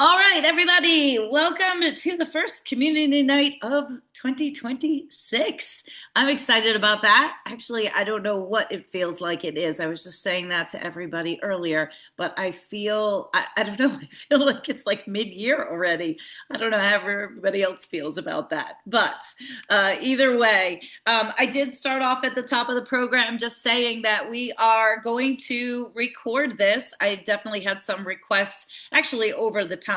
All right, everybody, welcome to the first community night of 2026. I'm excited about that. Actually, I don't know what it feels like it is. I was just saying that to everybody earlier, but I don't know, I feel like it's like mid-year already. I don't know how everybody else feels about that. But either way, I did start off at the top of the program just saying that we are going to record this. I definitely had some requests actually over the time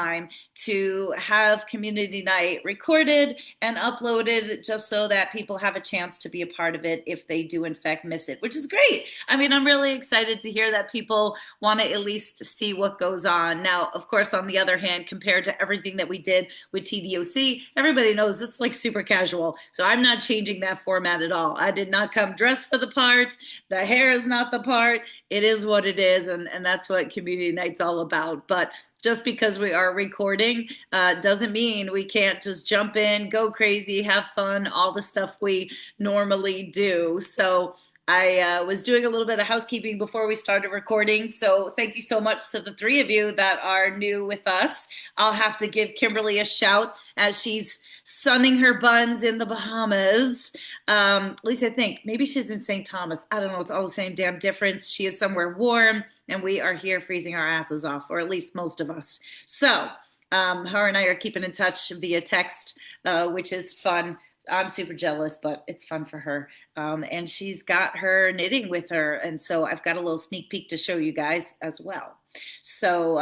to have community night recorded and uploaded just so that people have a chance to be a part of it if they do in fact miss it, which is great. I mean, I'm really excited to hear that people want to at least see what goes on. Now, of course, on the other hand, compared to everything that we did with TDOC, everybody knows this is like super casual. So I'm not changing that format at all. I did not come dressed for the part. The hair is not the part. It is what it is. And that's what community night's all about. But just because we are recording doesn't mean we can't just jump in, go crazy, have fun, all the stuff we normally do. So I was doing a little bit of housekeeping before we started recording. So thank you so much to the three of you that are new with us. I'll have to give Kimberly a shout as she's sunning her buns in the Bahamas. At least I think. Maybe she's in St. Thomas. I don't know. It's all the same damn difference. She is somewhere warm, and we are here freezing our asses off, or at least most of us. So her and I are keeping in touch via text, which is fun. I'm super jealous, but it's fun for her. And she's got her knitting with her. And so I've got a little sneak peek to show you guys as well. So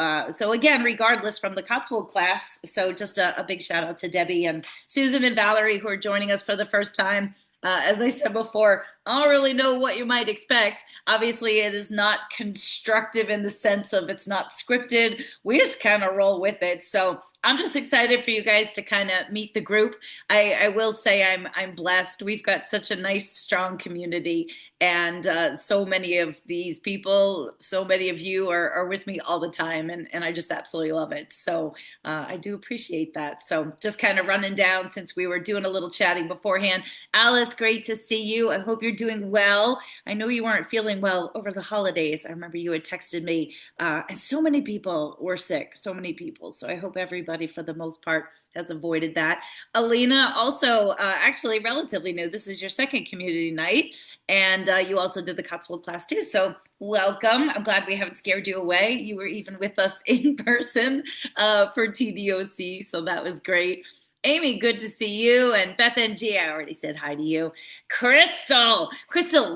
again, regardless from the Cotswold class, so just a big shout out to Debbie and Susan and Valerie who are joining us for the first time. As I said before, I don't really know what you might expect. Obviously, it is not constructive in the sense of it's not scripted. We just kind of roll with it. So I'm just excited for you guys to kind of meet the group. I will say I'm blessed. We've got such a nice, strong community, and so many of these people, so many of you are with me all the time, and I just absolutely love it. So I do appreciate that. So just kind of running down since we were doing a little chatting beforehand. Alice, great to see you. I hope you're doing well. I know you weren't feeling well over the holidays. I remember you had texted me, and so many people were sick, so many people. So I hope everybody, for the most part, has avoided that. Alina, also actually relatively new. This is your second community night, and you also did the Cotswold class too. So welcome. I'm glad we haven't scared you away. You were even with us in person for TDOC, so that was great. Amy, good to see you. And Beth NG, I already said hi to you. Crystal,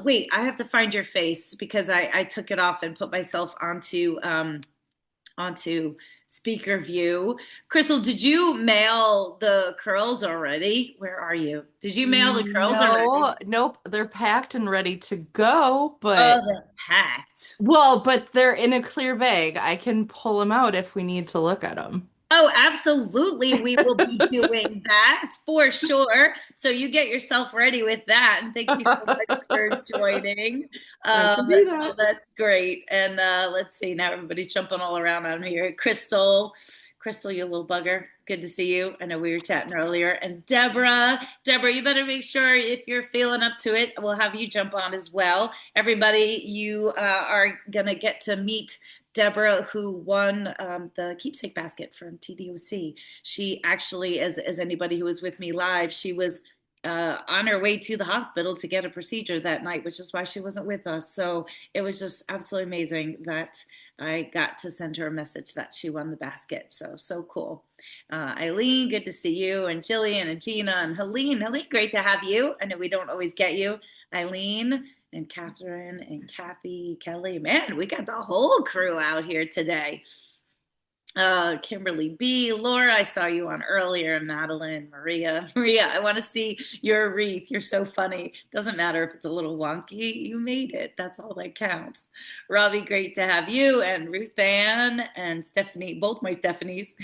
wait, I have to find your face because I took it off and put myself onto speaker view. Crystal, did you mail the curls already? Where are you? Did you mail the curls already? No, nope, they're packed and ready to go, Oh, but they're packed. but they're in a clear bag. I can pull them out if we need to look at them. Oh, absolutely. We will be doing that for sure. So you get yourself ready with that. And thank you so much for joining. I can do So that. that's great. And let's see, now everybody's jumping all around on here. Crystal, you little bugger. Good to see you. I know we were chatting earlier. And Deborah, you better make sure if you're feeling up to it, we'll have you jump on as well. Everybody, you are going to get to meet Deborah, who won the keepsake basket from TDOC. She actually, as anybody who was with me live, she was on her way to the hospital to get a procedure that night, which is why she wasn't with us. So it was just absolutely amazing that I got to send her a message that she won the basket. So cool. Eileen, good to see you, and Jillian and Gina and Helene. Helene, great to have you. I know we don't always get you. Eileen and Catherine and Kathy, Kelly. Man, we got the whole crew out here today. Kimberly B, Laura, I saw you on earlier, Madeline, Maria, I want to see your wreath. You're so funny. Doesn't matter if it's a little wonky. You made it. That's all that counts. Robbie, great to have you, and Ruth Ann and Stephanie, both my Stephanies.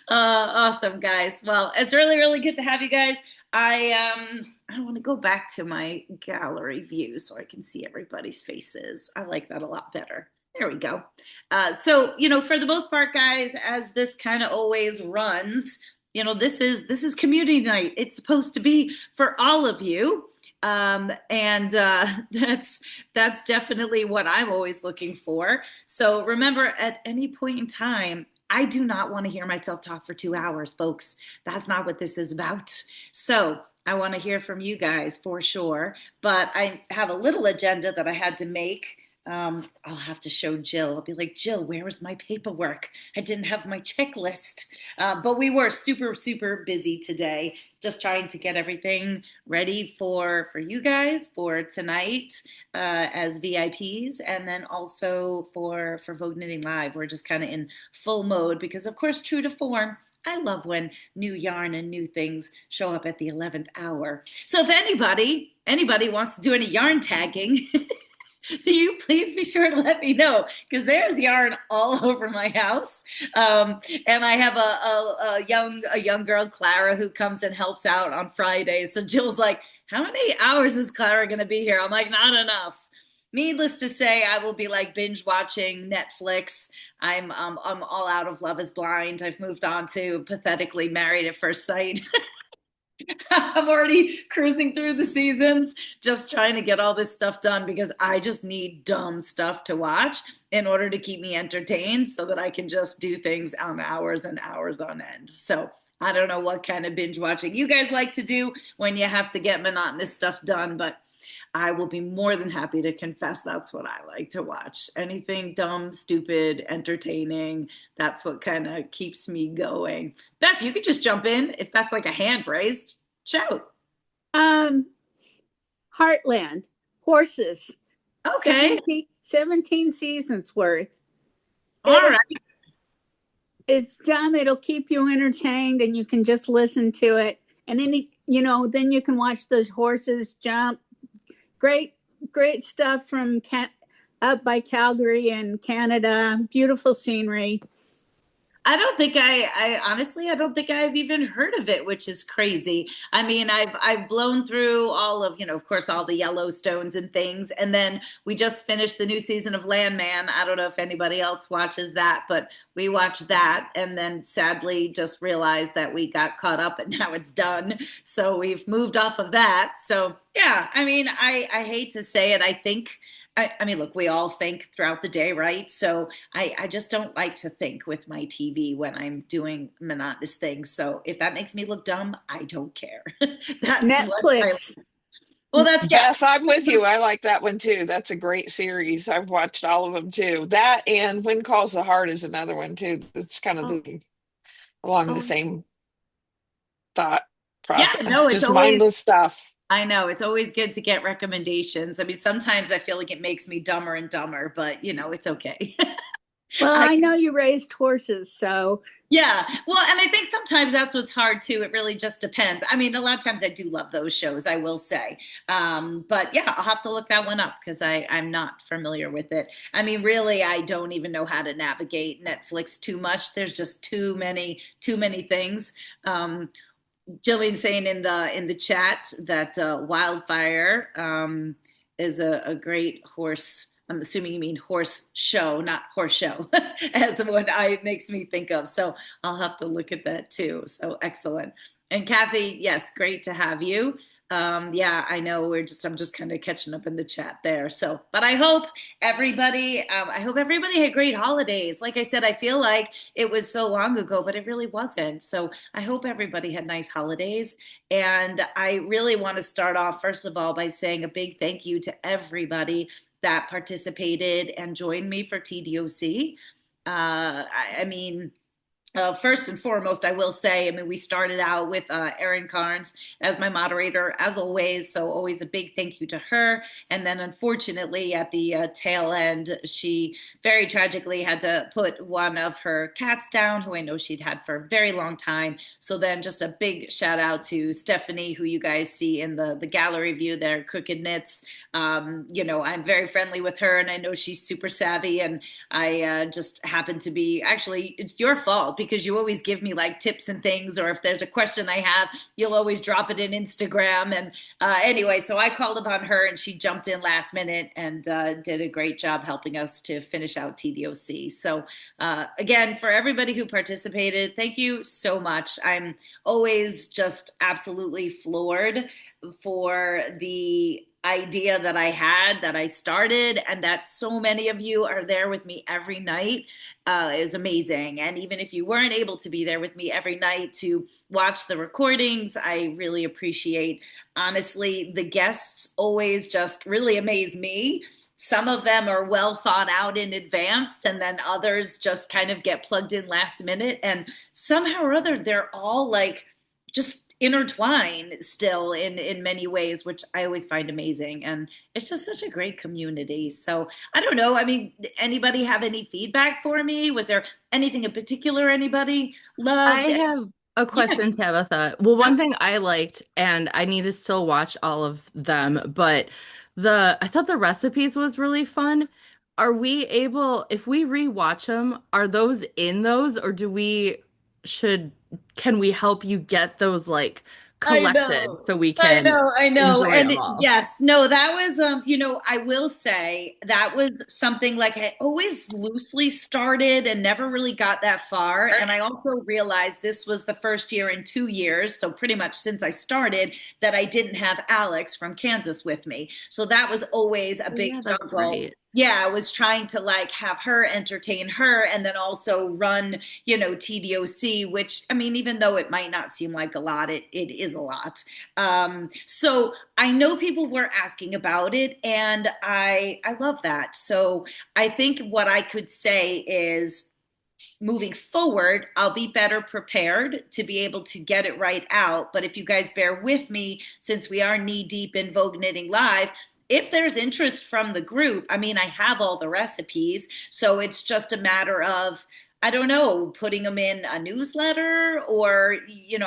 Awesome, guys. Well, it's really, really good to have you guys. I want to go back to my gallery view so I can see everybody's faces. I like that a lot better. There we go. For the most part, guys, as this kind of always runs, this is community night. It's supposed to be for all of you. And that's definitely what I'm always looking for. So remember, at any point in time, I do not want to hear myself talk for 2 hours, folks. That's not what this is about. So I want to hear from you guys for sure. But I have a little agenda that I had to make. I'll have to show Jill. I'll be like, Jill, where was my paperwork? I didn't have my checklist. But we were super, super busy today, just trying to get everything ready for you guys for tonight as VIPs, and then also for Vogue Knitting Live. We're just kind of in full mode because, of course, true to form. I love when new yarn and new things show up at the 11th hour. So if anybody wants to do any yarn tagging, you please be sure to let me know because there's yarn all over my house. And I have a young girl, Clara, who comes and helps out on Fridays. So Jill's like, how many hours is Clara going to be here? I'm like, not enough. Needless to say, I will be like binge watching Netflix. I'm all out of Love Is Blind. I've moved on to pathetically Married at First Sight. I'm already cruising through the seasons, just trying to get all this stuff done because I just need dumb stuff to watch in order to keep me entertained so that I can just do things on hours and hours on end. So I don't know what kind of binge watching you guys like to do when you have to get monotonous stuff done, but I will be more than happy to confess that's what I like to watch. Anything dumb, stupid, entertaining. That's what kind of keeps me going. Beth, you could just jump in if that's like a hand raised. Shout. Um, Heartland, horses, Okay. 17 seasons worth. All It'll, right. it's dumb. It'll keep you entertained and you can just listen to it. And then you can watch the horses jump. Great stuff from up by Calgary in Canada. Beautiful scenery. I honestly, I don't think I've even heard of it, which is crazy. I mean, I've blown through all of, of course, all the Yellowstones and things. And then we just finished the new season of Landman. I don't know if anybody else watches that, but we watched that and then sadly just realized that we got caught up and now it's done. So we've moved off of that. So yeah, I mean, I hate to say it. I mean, look, we all think throughout the day, right? So I just don't like to think with my TV when I'm doing monotonous things. So if that makes me look dumb, I don't care. That's what I, Netflix. well, that's, yeah. Beth, I'm with you. I like that one too. That's a great series. I've watched all of them too. That and When Calls the Heart is another one too. It's kind of Oh, along the oh, same thought Yeah, process, no, it's just always, mindless stuff. I know it's always good to get recommendations. I mean, sometimes I feel like it makes me dumber and dumber, but it's okay. well, I I know you raised horses, so Yeah. Well, and I think sometimes that's what's hard too. It really just depends. I mean, a lot of times I do love those shows, I will say. But yeah, I'll have to look that one up because I'm not familiar with it. I mean, really, I don't even know how to navigate Netflix too much. There's just too many things. Jillian saying in the chat that Wildfire is a great horse. I'm assuming you mean horse show, not horse show, as what I makes me think of. So I'll have to look at that too. So excellent. And Kathy, yes, great to have you. Yeah, I know I'm just kind of catching up in the chat there. So, but I hope everybody had great holidays. Like I said, I feel like it was so long ago, but it really wasn't. So I hope everybody had nice holidays. And I really want to start off, first of all, by saying a big thank you to everybody that participated and joined me for TDOC. I mean, first and foremost, I will say, I mean, we started out with Erin Carnes as my moderator, as always. So, always a big thank you to her. And then, unfortunately, at the tail end, she very tragically had to put one of her cats down, who I know she'd had for a very long time. So, then just a big shout out to Stephanie, who you guys see in the gallery view there, Crooked Knits. I'm very friendly with her, and I know she's super savvy. And I just happen to be actually, it's your fault because you always give me like tips and things, or if there's a question I have, you'll always drop it in Instagram. And anyway, so I called upon her and she jumped in last minute and did a great job helping us to finish out TDOC. So again, for everybody who participated, thank you so much. I'm always just absolutely floored for the idea that I had that I started, and that so many of you are there with me every night is amazing. And even if you weren't able to be there with me every night to watch the recordings, I really appreciate. Honestly, the guests always just really amaze me. Some of them are well thought out in advance, and then others just kind of get plugged in last minute. And somehow or other, they're all like just intertwined still in many ways, which I always find amazing. And it's just such a great community. So I don't know. I mean, anybody have any feedback for me? Was there anything in particular anybody I loved? have a Yeah. question, Tabitha. Well, one thing I liked, and I need to still watch all of them, but I thought the recipes was really fun. Are we able, if we rewatch them, are those in those, or should, can we help you get those like I collected know. so we I can know, I know. enjoy And them all? yes, no, that was I will say that was something like I always loosely started and never really got that far. And I also realized this was the first year in 2 years, so pretty much since I started, that I didn't have Alex from Kansas with me. So that was always a Oh, big yeah, that's juggle. right. Yeah, I was trying to like have her entertain her and then also run, TDOC, which I mean, even though it might not seem like a lot, it is a lot. So I know people were asking about it, and I love that. So I think what I could say is moving forward, I'll be better prepared to be able to get it right out. But if you guys bear with me, since we are knee deep in Vogue Knitting Live, if there's interest from the group, I mean, I have all the recipes. So it's just a matter of, I don't know, putting them in a newsletter or,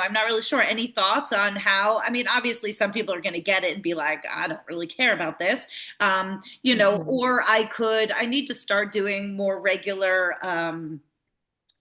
I'm not really sure. Any thoughts on how? I mean, obviously, some people are going to get it and be like, I don't really care about this. Mhm. Or I need to start doing more regular,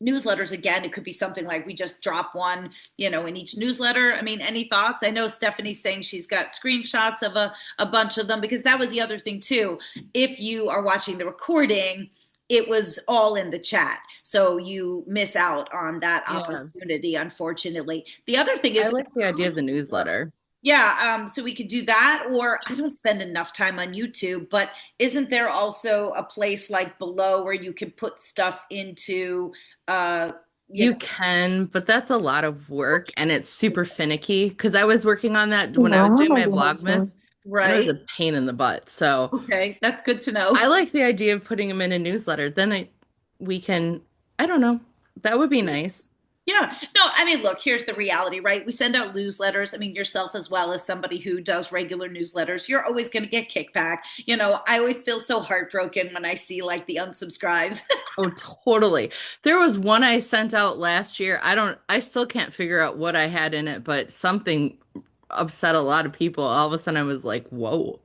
newsletters again. It could be something like we just drop one, in each newsletter. I mean, any thoughts? I know Stephanie's saying she's got screenshots of a bunch of them, because that was the other thing too. If you are watching the recording, it was all in the chat. So you miss out on that Yeah. opportunity, unfortunately. The other thing I is, like the idea of the newsletter. yeah, so we could do that, or I don't spend enough time on YouTube, but isn't there also a place like below where you can put stuff into, uh, you You know, can, but that's a lot of work and it's super finicky because I was working on that when I was doing my Vlogmas and it was right? a pain in the butt. So Okay, that's good to I know. like the idea of putting them in a newsletter. We can, I don't know, that would be nice. Yeah. No, I mean, look, here's the reality, right? We send out newsletters. I mean, yourself as well as somebody who does regular newsletters, you're always going to get kickback. I always feel so heartbroken when I see like the unsubscribes. Oh, totally. There was one I sent out last year. I still can't figure out what I had in it, but something upset a lot of people. All of a sudden I was like, whoa.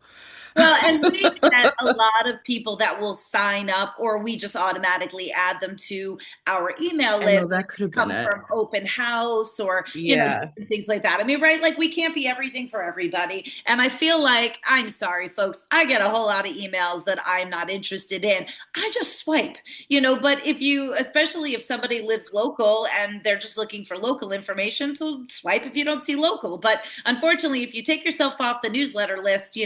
Well, and we get a lot of people that will sign up, or we just automatically add them to our email I know list. that could have been Come it. from open house or, Yeah. different things like that. I mean, right? Like we can't be everything for everybody. And I feel like, I'm sorry, folks, I get a whole lot of emails that I'm not interested in. I just swipe, but especially if somebody lives local and they're just looking for local information, so swipe if you don't see local. But unfortunately, if you take yourself off the newsletter list,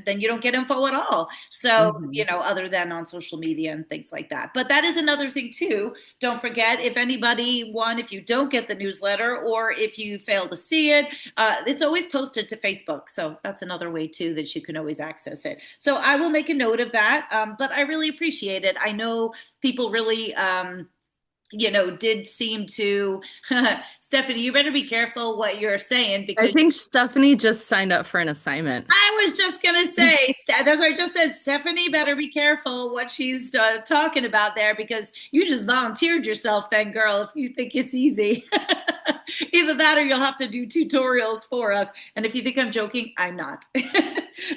then you don't get info at all. So, Hmm. other than on social media and things like that. But that is another thing too. Don't forget, if you don't get the newsletter or if you fail to see it, it's always posted to Facebook. So that's another way too that you can always access it. So I will make a note of that. But I really appreciate it. I know people really, did seem to. Stephanie, you better be careful what you're saying, I because think Stephanie just signed up for an assignment. I was just gonna say, that's what I just said. Stephanie better be careful what she's talking about there, because you just volunteered yourself, then, girl. If you think it's easy, either that or you'll have to do tutorials for us. And if you think I'm joking, I'm not.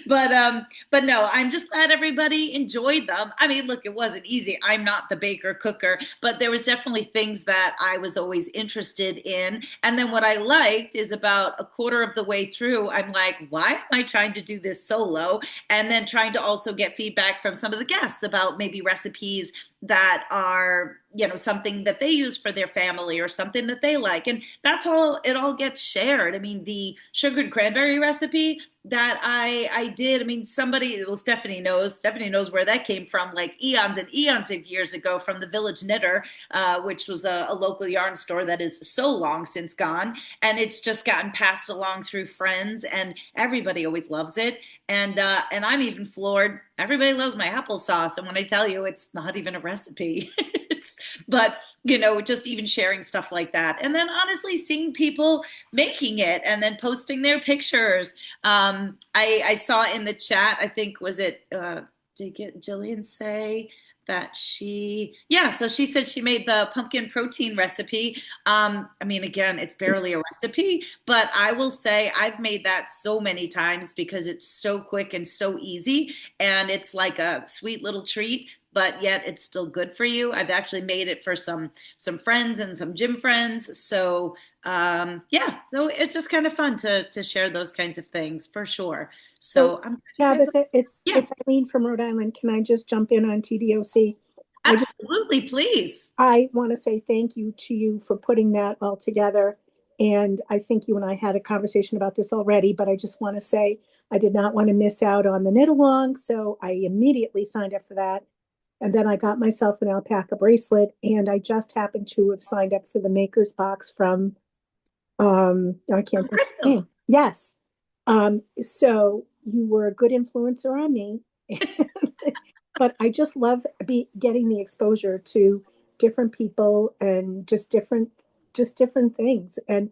But no, I'm just glad everybody enjoyed them. I mean, look, it wasn't easy. I'm not the baker cooker, but there was definitely things that I was always interested in. And then what I liked is about a quarter of the way through, I'm like, why am I trying to do this solo? And then trying to also get feedback from some of the guests about maybe recipes that are, something that they use for their family or something that they like. And that's all, it all gets shared. I mean, the sugared cranberry recipe that I did, I mean, Stephanie knows where that came from, like eons and eons of years ago, from the Village Knitter, which was a local yarn store that is so long since gone. And it's just gotten passed along through friends, and everybody always loves it. And I'm even floored. Everybody loves my applesauce, and when I tell you, it's not even a recipe. But just even sharing stuff like that, and then honestly seeing people making it and then posting their pictures. I saw in the chat, I think, was it? Did Jillian say that so she said she made the pumpkin protein recipe. I mean, again, it's barely a recipe, but I will say I've made that so many times because it's so quick and so easy, and it's like a sweet little treat, but yet it's still good for you. I've actually made it for some friends and some gym friends. So so it's just kind of fun to share those kinds of things for sure. So I'm Tabitha, yeah, it's Eileen from Rhode Island. Can I just jump in on TDOC? absolutely, please. I want to say thank you to you for putting that all together. And I think you and I had a conversation about this already, but I just want to say I did not want to miss out on the knit along. So I immediately signed up for that. And then I got myself an alpaca bracelet, and I just happened to have signed up for the maker's box from I can't think of the name. Yes. So you were a good influencer on me. But I just love getting the exposure to different people and just different things. And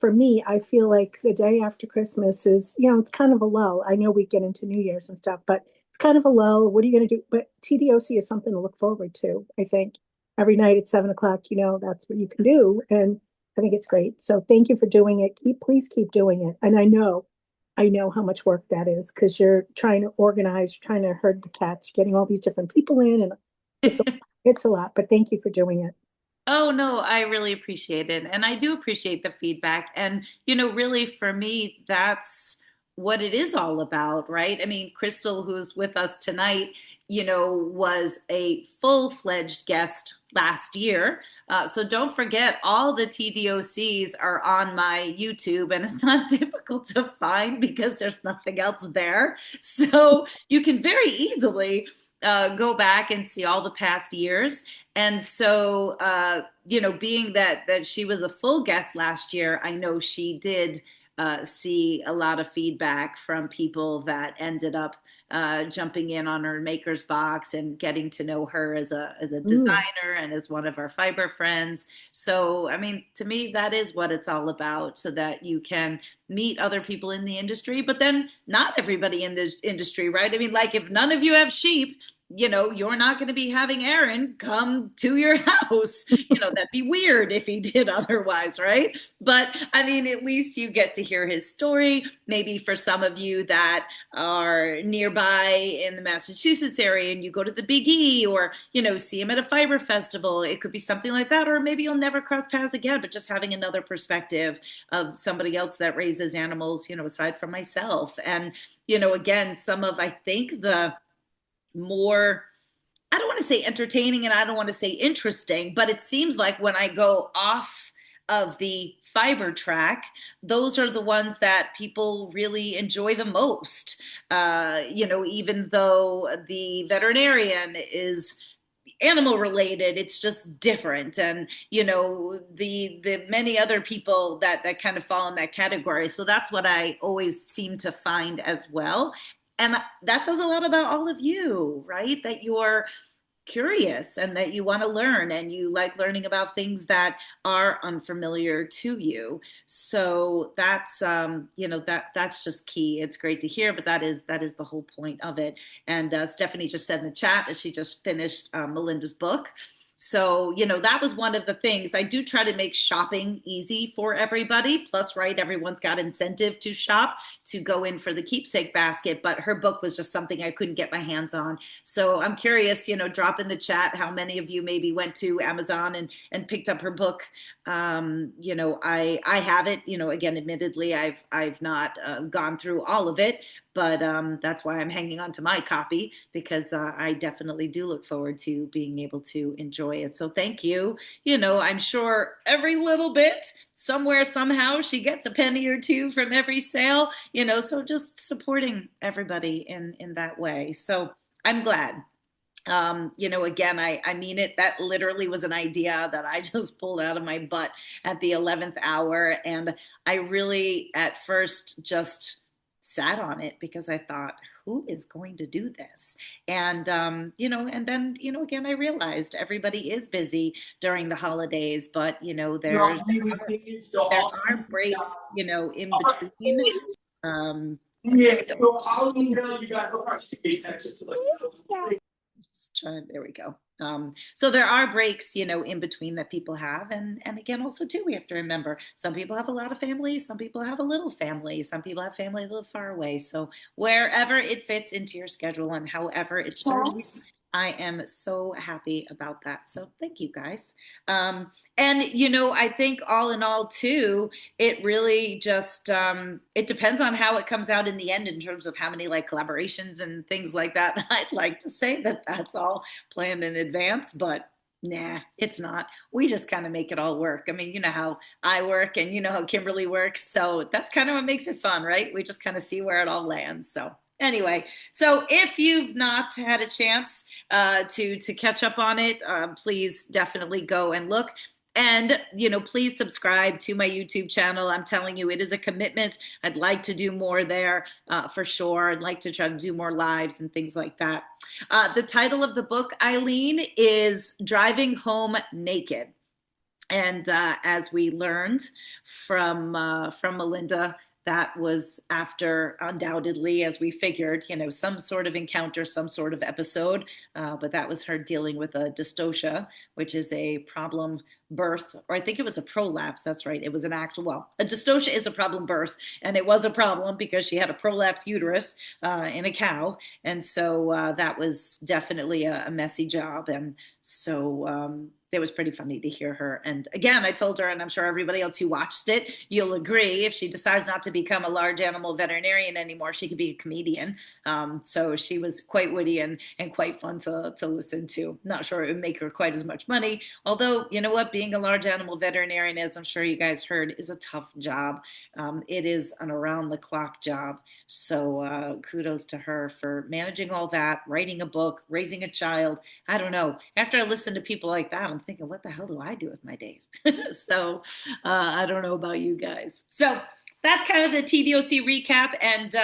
for me, I feel like the day after Christmas is, it's kind of a lull. I know we get into New Year's and stuff, but it's kind of a lull. What are you going to do? But TDOC is something to look forward to. I think every night at 7 o'clock, that's what you can do. And I think it's great. So thank you for doing it. Please keep doing it. And I know how much work that is, because you're trying to organize, you're trying to herd the cats, getting all these different people in, and it's a lot, but thank you for doing it. Oh, no, I really appreciate it. And I do appreciate the feedback. And, really for me, that's what it is all about, right? I mean, Crystal, who's with us tonight, was a full-fledged guest last year. So don't forget, all the TDOCs are on my YouTube, and it's not difficult to find because there's nothing else there. So you can very easily go back and see all the past years. And so, being that she was a full guest last year, I know she did see a lot of feedback from people that ended up jumping in on her maker's box and getting to know her as a designer and as one of our fiber friends. So, I mean, to me, that is what it's all about, so that you can meet other people in the industry, but then not everybody in this industry, right? I mean, like, if none of you have sheep, you're not going to be having Aaron come to your house. That'd be weird if he did otherwise, right? But I mean, at least you get to hear his story. Maybe for some of you that are nearby in the Massachusetts area and you go to the Big E, or, see him at a fiber festival, it could be something like that. Or maybe you'll never cross paths again, but just having another perspective of somebody else that raises animals, aside from myself. And, again, some of, I think, the more, I don't want to say entertaining and I don't want to say interesting, but it seems like when I go off of the fiber track, those are the ones that people really enjoy the most. Even though the veterinarian is animal related, it's just different. And the many other people that kind of fall in that category. So that's what I always seem to find as well. And that says a lot about all of you, right? That you're curious and that you want to learn and you like learning about things that are unfamiliar to you. So that's that's just key. It's great to hear, but that is the whole point of it. And Stephanie just said in the chat that she just finished Melinda's book. So, that was one of the things. I do try to make shopping easy for everybody. Plus, right, everyone's got incentive to shop, to go in for the keepsake basket. But her book was just something I couldn't get my hands on. So I'm curious, drop in the chat how many of you maybe went to Amazon and picked up her book. I have it. Again, admittedly, I've not gone through all of it. but that's why I'm hanging on to my copy, because I definitely do look forward to being able to enjoy it. So thank you. I'm sure every little bit, somewhere, somehow, she gets a penny or two from every sale, so just supporting everybody in that way. So I'm glad. Again, I mean it. That literally was an idea that I just pulled out of my butt at the 11th hour. And I really, at first, just sat on it because I thought, who is going to do this? And then, again, I realized everybody is busy during the holidays, but, there are breaks, in between. Um, there we go. So there are breaks, in between that people have. And again, also too, we have to remember some people have a lot of family, some people have a little family, some people have family a little far away. So wherever it fits into your schedule and however it serves you, I am so happy about that. So thank you guys. And I think all in all too, it really just it depends on how it comes out in the end in terms of how many like collaborations and things like that. I'd like to say that that's all planned in advance, but nah, it's not. We just kind of make it all work. I mean, you know how I work and you know how Kimberly works. So that's kind of what makes it fun, right? We just kind of see where it all lands. So anyway, so if you've not had a chance to catch up on it, please definitely go and look. And, please subscribe to my YouTube channel. I'm telling you, it is a commitment. I'd like to do more there for sure. I'd like to try to do more lives and things like that. The title of the book, Eileen, is Driving Home Naked. And as we learned from Melinda, that was after, undoubtedly, as we figured, some sort of encounter, some sort of episode. But that was her dealing with a dystocia, which is a problem birth, or I think it was a prolapse. That's right. It was an actual, well, a dystocia is a problem birth. And it was a problem because she had a prolapse uterus in a cow. And so that was definitely a messy job. And so it was pretty funny to hear her. And again, I told her, and I'm sure everybody else who watched it, you'll agree, if she decides not to become a large animal veterinarian anymore, she could be a comedian. So she was quite witty and quite fun to listen to. Not sure it would make her quite as much money. Although, you know what, being a large animal veterinarian, as I'm sure you guys heard, is a tough job. It is an around the clock job. So kudos to her for managing all that, writing a book, raising a child. I don't know. After I listen to people like that, I'm thinking, what the hell do I do with my days? So I don't know about you guys. So that's kind of the TDOC recap. And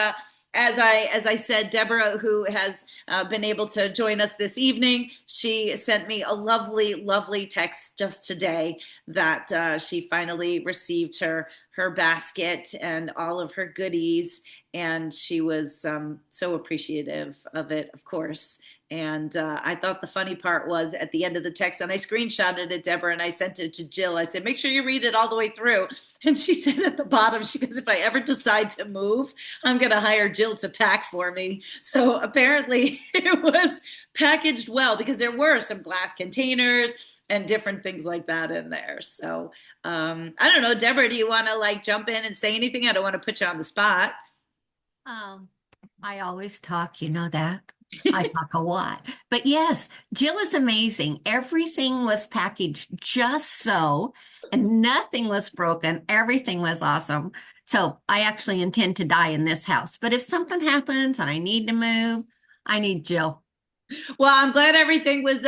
as I said, Deborah, who has been able to join us this evening, she sent me a lovely, lovely text just today that she finally received her basket and all of her goodies. And she was so appreciative of it, of course. And I thought the funny part was at the end of the text, and I screenshotted it, Deborah, and I sent it to Jill. I said, make sure you read it all the way through. And she said at the bottom, she goes, if I ever decide to move, I'm going to hire Jill to pack for me. So apparently it was packaged well because there were some glass containers and different things like that in there. So I don't know, Deborah, do you want to like jump in and say anything? I don't want to put you on the spot. I always talk, you know that. I talk a lot. But yes, Jill is amazing. Everything was packaged just so, and nothing was broken. Everything was awesome. So I actually intend to die in this house. But if something happens and I need to move, I need Jill. Well, I'm glad everything was,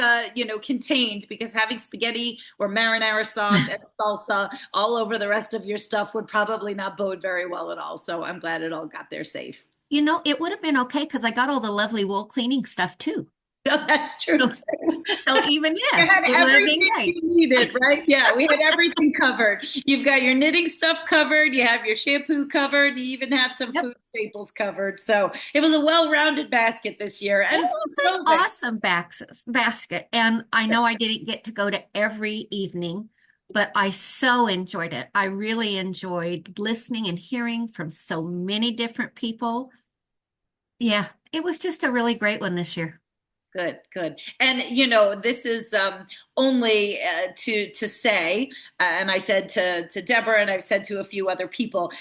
contained, because having spaghetti or marinara sauce and salsa all over the rest of your stuff would probably not bode very well at all. So I'm glad it all got there safe. You know, it would have been okay because I got all the lovely wool cleaning stuff too. No, that's true. So even you had everything you needed, right? Yeah, we had everything covered. You've got your knitting stuff covered. You have your shampoo covered. You even have some food staples covered. So it was a well-rounded basket this year. And it was an awesome basket. And I know I didn't get to go to every evening, but I so enjoyed it. I really enjoyed listening and hearing from so many different people. Yeah, it was just a really great one this year. Good, good. And, this is only to say, and I said to Deborah, and I've said to a few other people,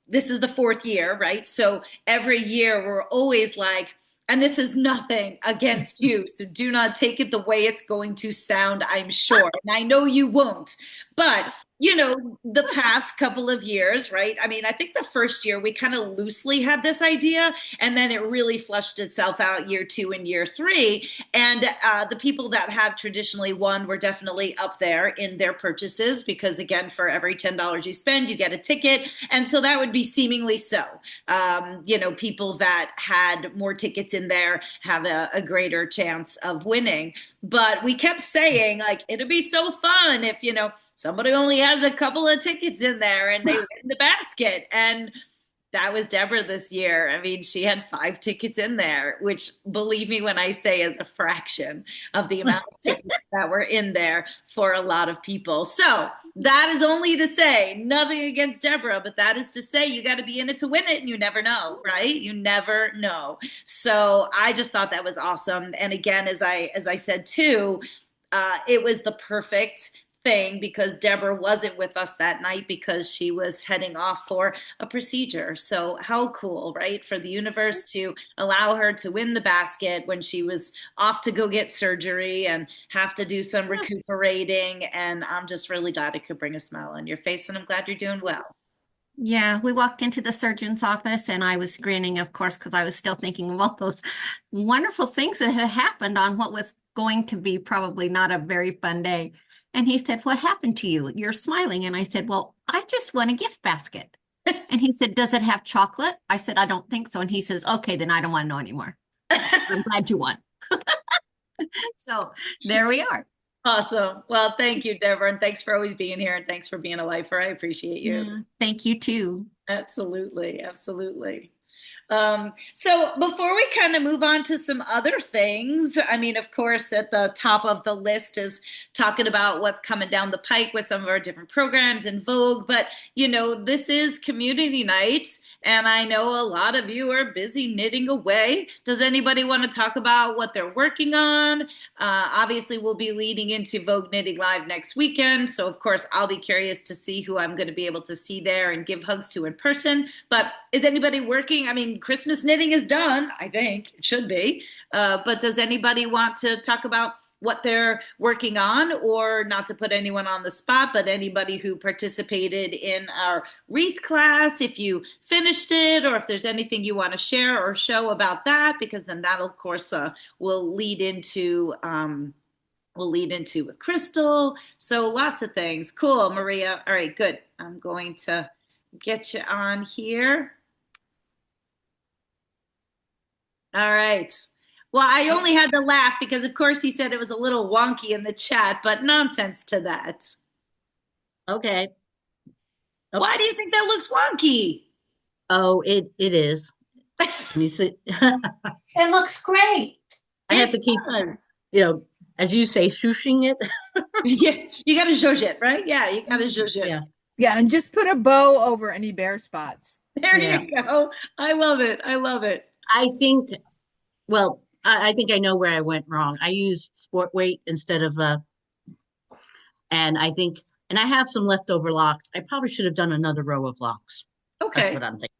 this is the fourth year, right? So every year we're always like, and this is nothing against you, so do not take it the way it's going to sound, I'm sure. And I know you won't. But, the past couple of years, right? I mean, I think the first year we kind of loosely had this idea, and then it really flushed itself out year 2 and year 3. And the people that have traditionally won were definitely up there in their purchases because, again, for every $10 you spend, you get a ticket. And so that would be seemingly so. People that had more tickets in there have a greater chance of winning. But we kept saying, like, it'd be so fun if, somebody only has a couple of tickets in there and they win the basket. And that was Deborah this year. I mean, she had 5 tickets in there, which, believe me when I say, is a fraction of the amount of tickets that were in there for a lot of people. So that is only to say, nothing against Deborah, but that is to say you got to be in it to win it, and you never know, right? You never know. So I just thought that was awesome. And again, as I said too, it was the perfect thing because Deborah wasn't with us that night because she was heading off for a procedure. So how cool, right? For the universe to allow her to win the basket when she was off to go get surgery and have to do some recuperating. And I'm just really glad it could bring a smile on your face, and I'm glad you're doing well. Yeah, we walked into the surgeon's office and I was grinning, of course, because I was still thinking of all those wonderful things that had happened on what was going to be probably not a very fun day. And he said, "What happened to you? You're smiling." And I said, "Well, I just won a gift basket." And he said, "Does it have chocolate?" I said, "I don't think so." And he says, "Okay, then I don't want to know anymore. I'm glad you won." So there we are. Awesome. Well, thank you, Deborah, and thanks for always being here, and thanks for being a lifer. I appreciate you. Yeah, thank you too. Absolutely. Absolutely. So before we kind of move on to some other things, I mean, of course, at the top of the list is talking about what's coming down the pike with some of our different programs in Vogue. But, this is community night, and I know a lot of you are busy knitting away. Does anybody want to talk about what they're working on? Obviously, we'll be leading into Vogue Knitting Live next weekend. So, of course, I'll be curious to see who I'm going to be able to see there and give hugs to in person. But is anybody working? I mean, Christmas knitting is done, I think. It should be. But does anybody want to talk about what they're working on, or not to put anyone on the spot, but anybody who participated in our wreath class, if you finished it, or if there's anything you want to share or show about that, because then that'll, of course, will lead into with Crystal. So lots of things. Cool, Maria. All right, good. I'm going to get you on here. All right. Well, I only had to laugh because, of course, he said it was a little wonky in the chat, but nonsense to that. Okay. Why do you think that looks wonky? Oh, it is. You see, It looks great. I have to keep, as you say, shushing it. Yeah, you got to zhuzh it, right? Yeah, you got to zhuzh it. Yeah, and just put a bow over any bare spots. There you go. I love it. I love it. I think I know where I went wrong. I used sport weight instead of and I have some leftover locks. I probably should have done another row of locks. Okay. That's what I'm thinking.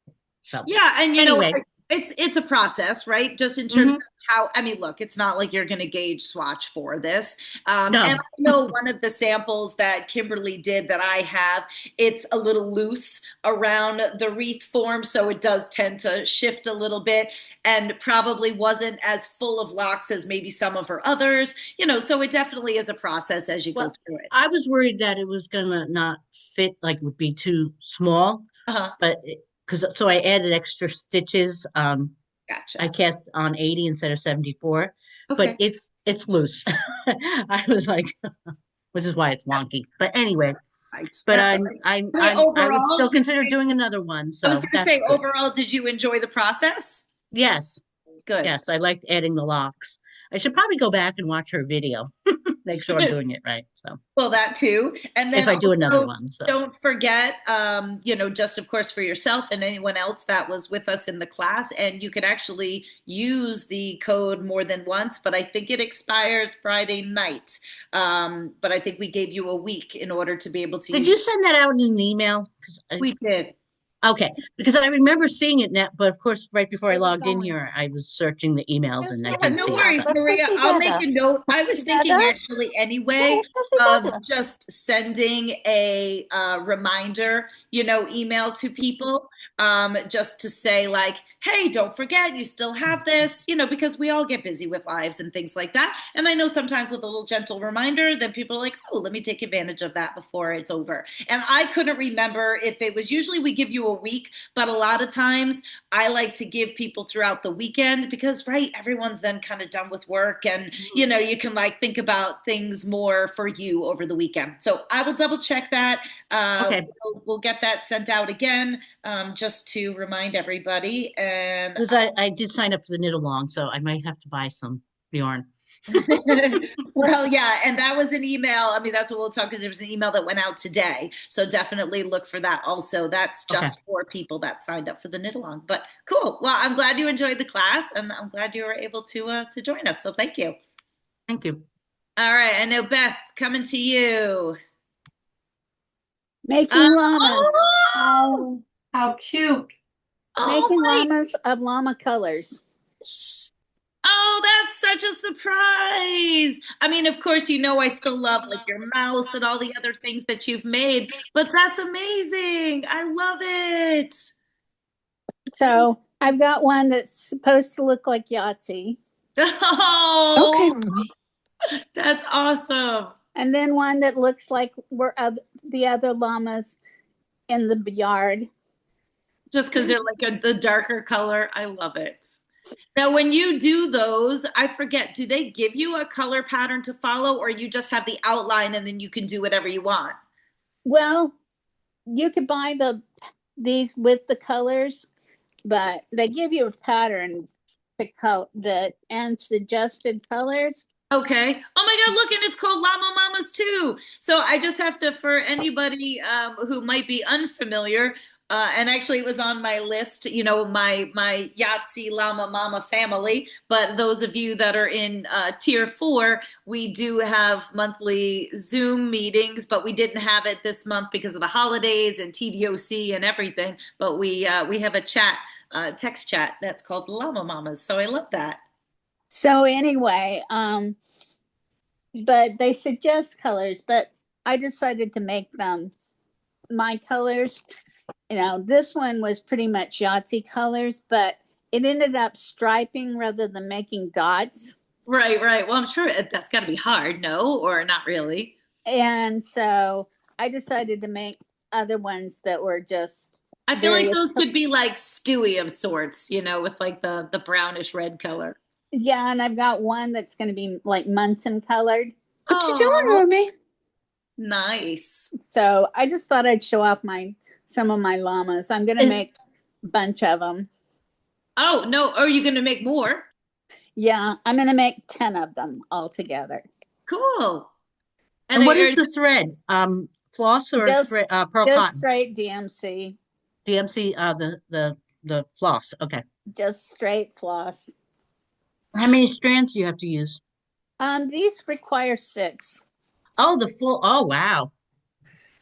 So yeah, and anyway, it's a process, right? Just in terms of how, I mean, look, it's not like you're going to gauge swatch for this. No. And I know one of the samples that Kimberly did that I have, it's a little loose around the wreath form, so it does tend to shift a little bit, and probably wasn't as full of locks as maybe some of her others, so it definitely is a process as you go through it. I was worried that it was going to not fit, like would be too small, but so I added extra stitches. Gotcha. I cast on 80 instead of 74, but it's loose. I was like, which is why it's wonky. But anyway, but I would still consider doing another one. So I was going to say, overall, did you enjoy the process? Yes. Good. Yes, I liked adding the locks. I should probably go back and watch her video, make sure I'm doing it right. So, well, that too. And then if I do another one, so don't forget, just of course for yourself and anyone else that was with us in the class, and you can actually use the code more than once, but I think it expires Friday night. But I think we gave you a week in order to be able to. Did you send that out in an email? We did. Okay, because I remember seeing it now, but of course, right before I logged in here, I was searching the emails and I Yeah, didn't no see it. worries, But Maria. I'll make a note. I was thinking actually anyway of just sending a reminder, email to people, just to say like, hey, don't forget, you still have this, because we all get busy with lives and things like that. And I know sometimes with a little gentle reminder, then people are like, oh, let me take advantage of that before it's over. And I couldn't remember if it was usually we give you a week, but a lot of times I like to give people throughout the weekend because, right, everyone's then kind of done with work and, you can like think about things more for you over the weekend. So I will double check that. Okay. We'll get that sent out again, just to remind everybody. And because I did sign up for the knit along, so I might have to buy some yarn. well, yeah, and that was an email. I mean, that's what we'll talk because there was an email that went out today. So definitely look for that also. That's just for people that signed up for the knit along. But cool. Well, I'm glad you enjoyed the class and I'm glad you were able to join us. So thank you. Thank you. All right. I know Beth, coming to you. Making llamas. Oh, how cute. Making llamas of llama colors. Oh, that's such a surprise. I mean, of course, I still love like your mouse and all the other things that you've made, but that's amazing. I love it. So I've got one that's supposed to look like Yahtzee. Oh, okay. That's awesome. And then one that looks like the other llamas in the yard. Just because they're like the darker color. I love it. Now, when you do those, I forget, do they give you a color pattern to follow or you just have the outline and then you can do whatever you want? Well, you could buy these with the colors, but they give you a pattern to color and suggested colors. Okay. Oh my God, look, and it's called Llama Mamas too. So I just have to, for anybody who might be unfamiliar, and actually it was on my list, my Yahtzee Llama Mama family, but those of you that are in tier 4, we do have monthly Zoom meetings, but we didn't have it this month because of the holidays and TDOC and everything, but we have a chat, text chat that's called Llama Mamas, so I love that. So anyway, but they suggest colors, but I decided to make them my colors. This one was pretty much Yahtzee colors, but it ended up striping rather than making dots. Right. Well, I'm sure that's got to be hard, no? Or not really? And so I decided to make other ones that were just... I feel like those could be like Stewie of sorts, with like the brownish red color. Yeah, and I've got one that's going to be like Munson colored. What you doing, Ruby? Nice. So I just thought I'd show off some of my llamas. I'm going to make a bunch of them. Oh, no. Are you going to make more? Yeah, I'm going to make 10 of them all together. Cool. And what is the thread? Floss or thread, pearl just cotton? Straight DMC. DMC, the floss. Okay. Just straight floss. How many strands do you have to use? These require 6. Oh, the full. Oh, wow.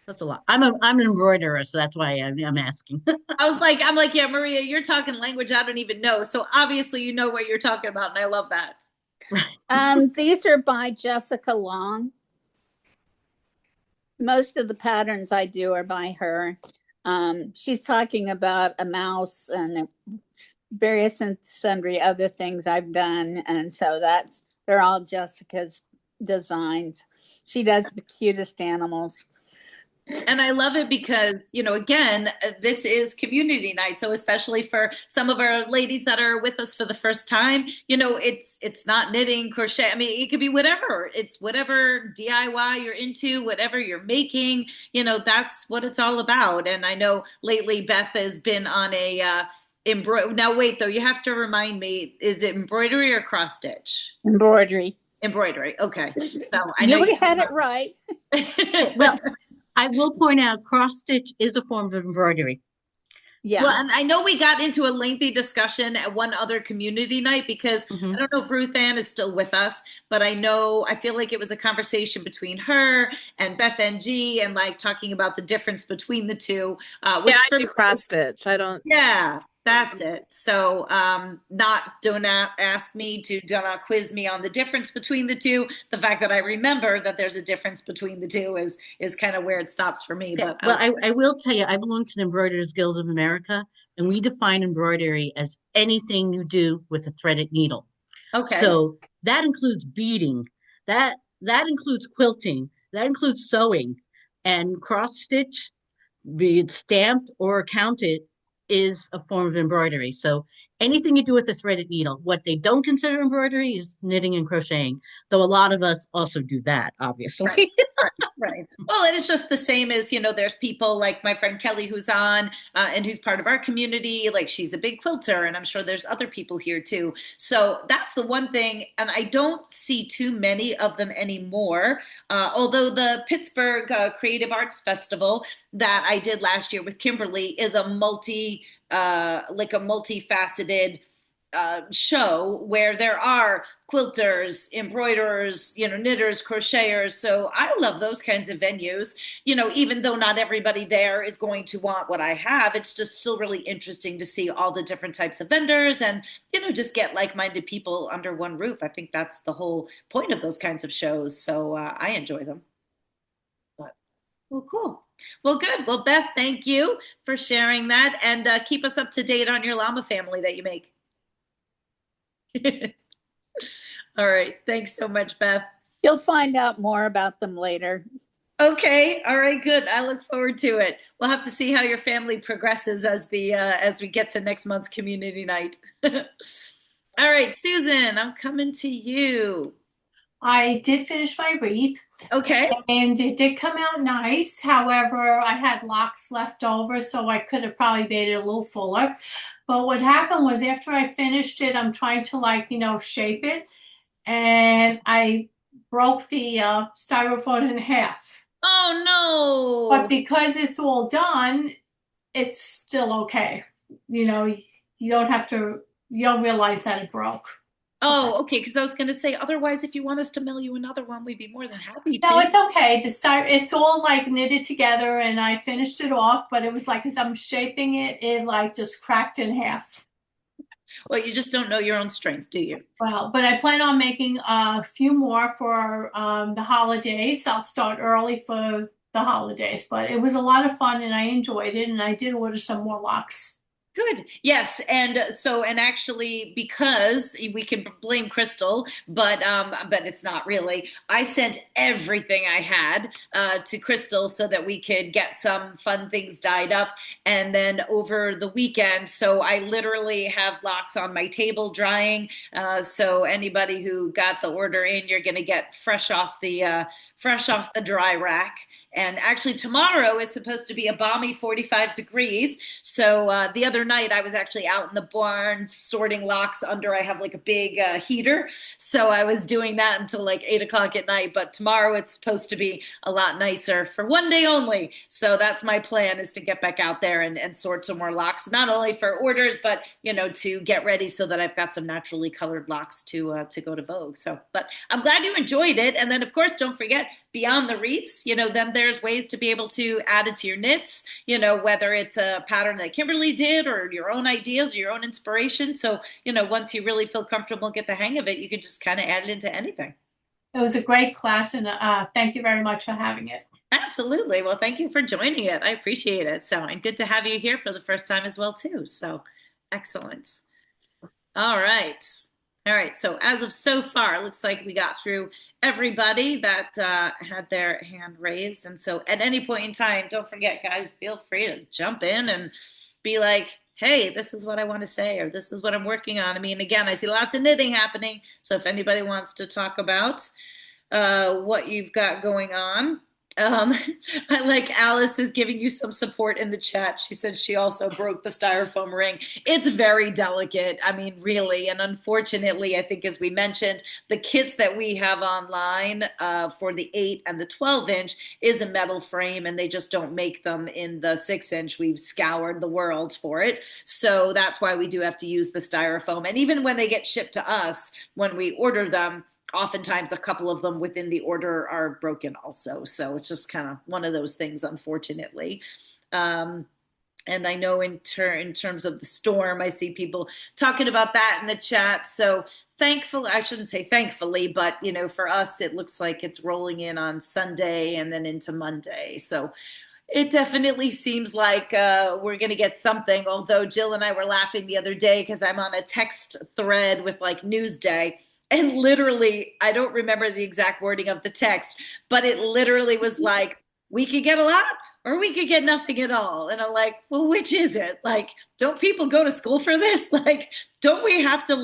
That's a lot. I'm an embroiderer, so that's why I'm asking. I'm like, yeah, Maria, you're talking language I don't even know. So obviously you know what you're talking about, and I love that. These are by Jessica Long. Most of the patterns I do are by her. She's talking about a mouse and various and sundry other things I've done, and so they're all Jessica's designs. She does the cutest animals. And I love it because, again, this is community night. So especially for some of our ladies that are with us for the first time, it's not knitting, crochet. I mean, it could be whatever. It's whatever DIY you're into, whatever you're making, that's what it's all about. And I know lately Beth has been on a now wait, though, you have to remind me, is it embroidery or cross stitch? Embroidery. Okay. So I know you had it right. Well, I will point out cross stitch is a form of embroidery. Yeah. Well, and I know we got into a lengthy discussion at one other community night because I don't know if Ruth Ann is still with us, but I feel like it was a conversation between her and Beth NG and like talking about the difference between the two, which I do cross stitch. I don't. yeah, that's it. So, do not ask me to, do not quiz me on the difference between the two. The fact that I remember that there's a difference between the two is kind of where it stops for me. But Well, I will tell you, I belong to the Embroiderers Guild of America, and we define embroidery as anything you do with a threaded needle. okay, So that includes beading, that includes quilting, that includes sewing, and cross stitch, be it stamped or counted, is a form of embroidery. So anything you do with a threaded needle. What they don't consider embroidery is knitting and crocheting, though a lot of us also do that, obviously. right. Right. Well, and it's just the same as, there's people like my friend Kelly who's on and who's part of our community. Like she's a big quilter, and I'm sure there's other people here too. So that's the one thing. And I don't see too many of them anymore. Although the Pittsburgh Creative Arts Festival that I did last year with Kimberly is a multifaceted show where there are quilters, embroiderers, knitters, crocheters. So I love those kinds of venues. Even though not everybody there is going to want what I have, it's just still really interesting to see all the different types of vendors and, just get like-minded people under one roof. I think that's the whole point of those kinds of shows. So I enjoy them. But, well, cool. Well, good. Well, Beth, thank you for sharing that, and keep us up to date on your llama family that you make. All right. Thanks so much, Beth. You'll find out more about them later. Okay. All right. Good. I look forward to it. We'll have to see how your family progresses as we get to next month's community night. All right, Susan, I'm coming to you. I did finish my wreath. Okay. And it did come out nice. However, I had locks left over, so I could have probably made it a little fuller. But what happened was after I finished it, I'm trying to shape it. And I broke the styrofoam in half. Oh, no. But because it's all done, it's still okay. You don't realize that it broke. Oh, okay. Because I was going to say, otherwise, if you want us to mail you another one, we'd be more than happy to. No, it's okay. It's all like knitted together, and I finished it off. But it was like as I'm shaping it, it like just cracked in half. Well, you just don't know your own strength, do you? Well, but I plan on making a few more for the holidays. I'll start early for the holidays. But it was a lot of fun, and I enjoyed it. And I did order some more locks. Good. Yes. And actually, because we can blame Crystal, but it's not really. I sent everything I had to Crystal so that we could get some fun things dyed up. And then over the weekend, so I literally have locks on my table drying. So anybody who got the order in, you're going to get fresh off the dry rack. And actually tomorrow is supposed to be a balmy 45 degrees. So the other night I was actually out in the barn sorting locks under, I have like a big heater. So I was doing that until like 8 o'clock at night. But tomorrow it's supposed to be a lot nicer for one day only. So that's my plan, is to get back out there and sort some more locks, not only for orders, but, to get ready so that I've got some naturally colored locks to go to Vogue. So, but I'm glad you enjoyed it. And then of course, don't forget, beyond the wreaths, then there's ways to be able to add it to your knits, whether it's a pattern that Kimberly did or your own ideas or your own inspiration. So, once you really feel comfortable and get the hang of it, you can just kind of add it into anything. It was a great class, and thank you very much for having it. Absolutely. Well, thank you for joining it. I appreciate it. So, and good to have you here for the first time as well, too. So, excellent. All right. All right, so as of so far, it looks like we got through everybody that had their hand raised. And so at any point in time, don't forget, guys, feel free to jump in and be like, hey, this is what I want to say, or this is what I'm working on. I mean, again, I see lots of knitting happening. So if anybody wants to talk about what you've got going on, Um, I like Alice is giving you some support in the chat. She said she also broke the styrofoam ring. It's very delicate. I mean, really. And unfortunately, I think as we mentioned, the kits that we have online for the 8 and the 12-inch is a metal frame, and they just don't make them in the 6-inch. We've scoured the world for it. So that's why we do have to use the styrofoam. And even when they get shipped to us, when we order them, oftentimes a couple of them within the order are broken also. So it's just kind of one of those things, unfortunately. And I know in terms of the storm, I see people talking about that in the chat. So thankfully, I shouldn't say thankfully, but for us, it looks like it's rolling in on Sunday and then into Monday. So it definitely seems like we're going to get something. Although Jill and I were laughing the other day because I'm on a text thread with like Newsday. And literally, I don't remember the exact wording of the text, but it literally was like, we could get a lot or we could get nothing at all. And I'm like, well, which is it? Like, don't people go to school for this? Like, don't we have to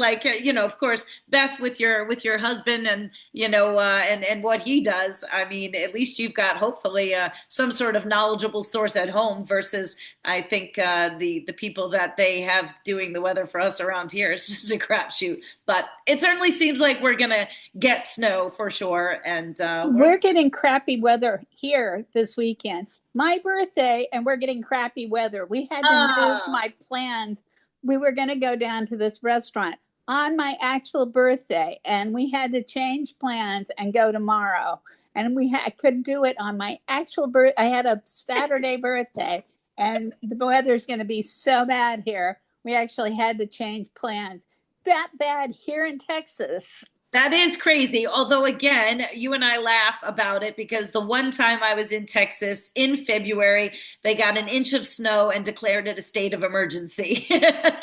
of course, Beth, with your husband and, and what he does, I mean, at least you've got hopefully some sort of knowledgeable source at home versus I think the people that they have doing the weather for us around here. It's just a crapshoot, but it certainly seems like we're going to get snow for sure. And we're getting crappy weather here this weekend. My birthday, and we're getting crappy weather. We had to move my plans. We were going to go down to this restaurant on my actual birthday, and we had to change plans and go tomorrow. And I couldn't do it on my actual birthday. I had a Saturday birthday, and the weather's going to be so bad here. We actually had to change plans. That bad here in Texas. That is crazy. Although, again, you and I laugh about it because the one time I was in Texas in February, they got an inch of snow and declared it a state of emergency.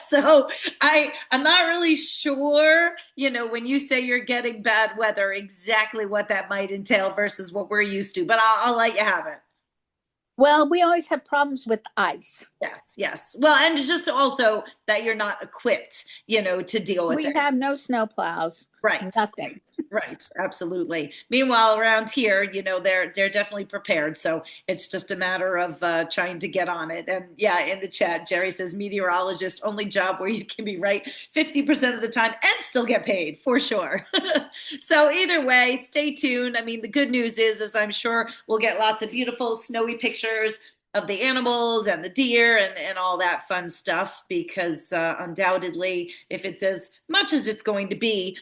So I'm not really sure, when you say you're getting bad weather, exactly what that might entail versus what we're used to. But I'll let you have it. Well, we always have problems with ice. Yes. Well, and just also that you're not equipped, to deal with it. We have no snow plows. Right. Nothing. Right. Absolutely. Meanwhile, around here, they're definitely prepared. So it's just a matter of trying to get on it. And yeah, in the chat, Jerry says meteorologist, only job where you can be right 50% of the time and still get paid for sure. So either way, stay tuned. I mean, the good news is I'm sure we'll get lots of beautiful snowy pictures of the animals and the deer and all that fun stuff, because undoubtedly, if it's as much as it's going to be,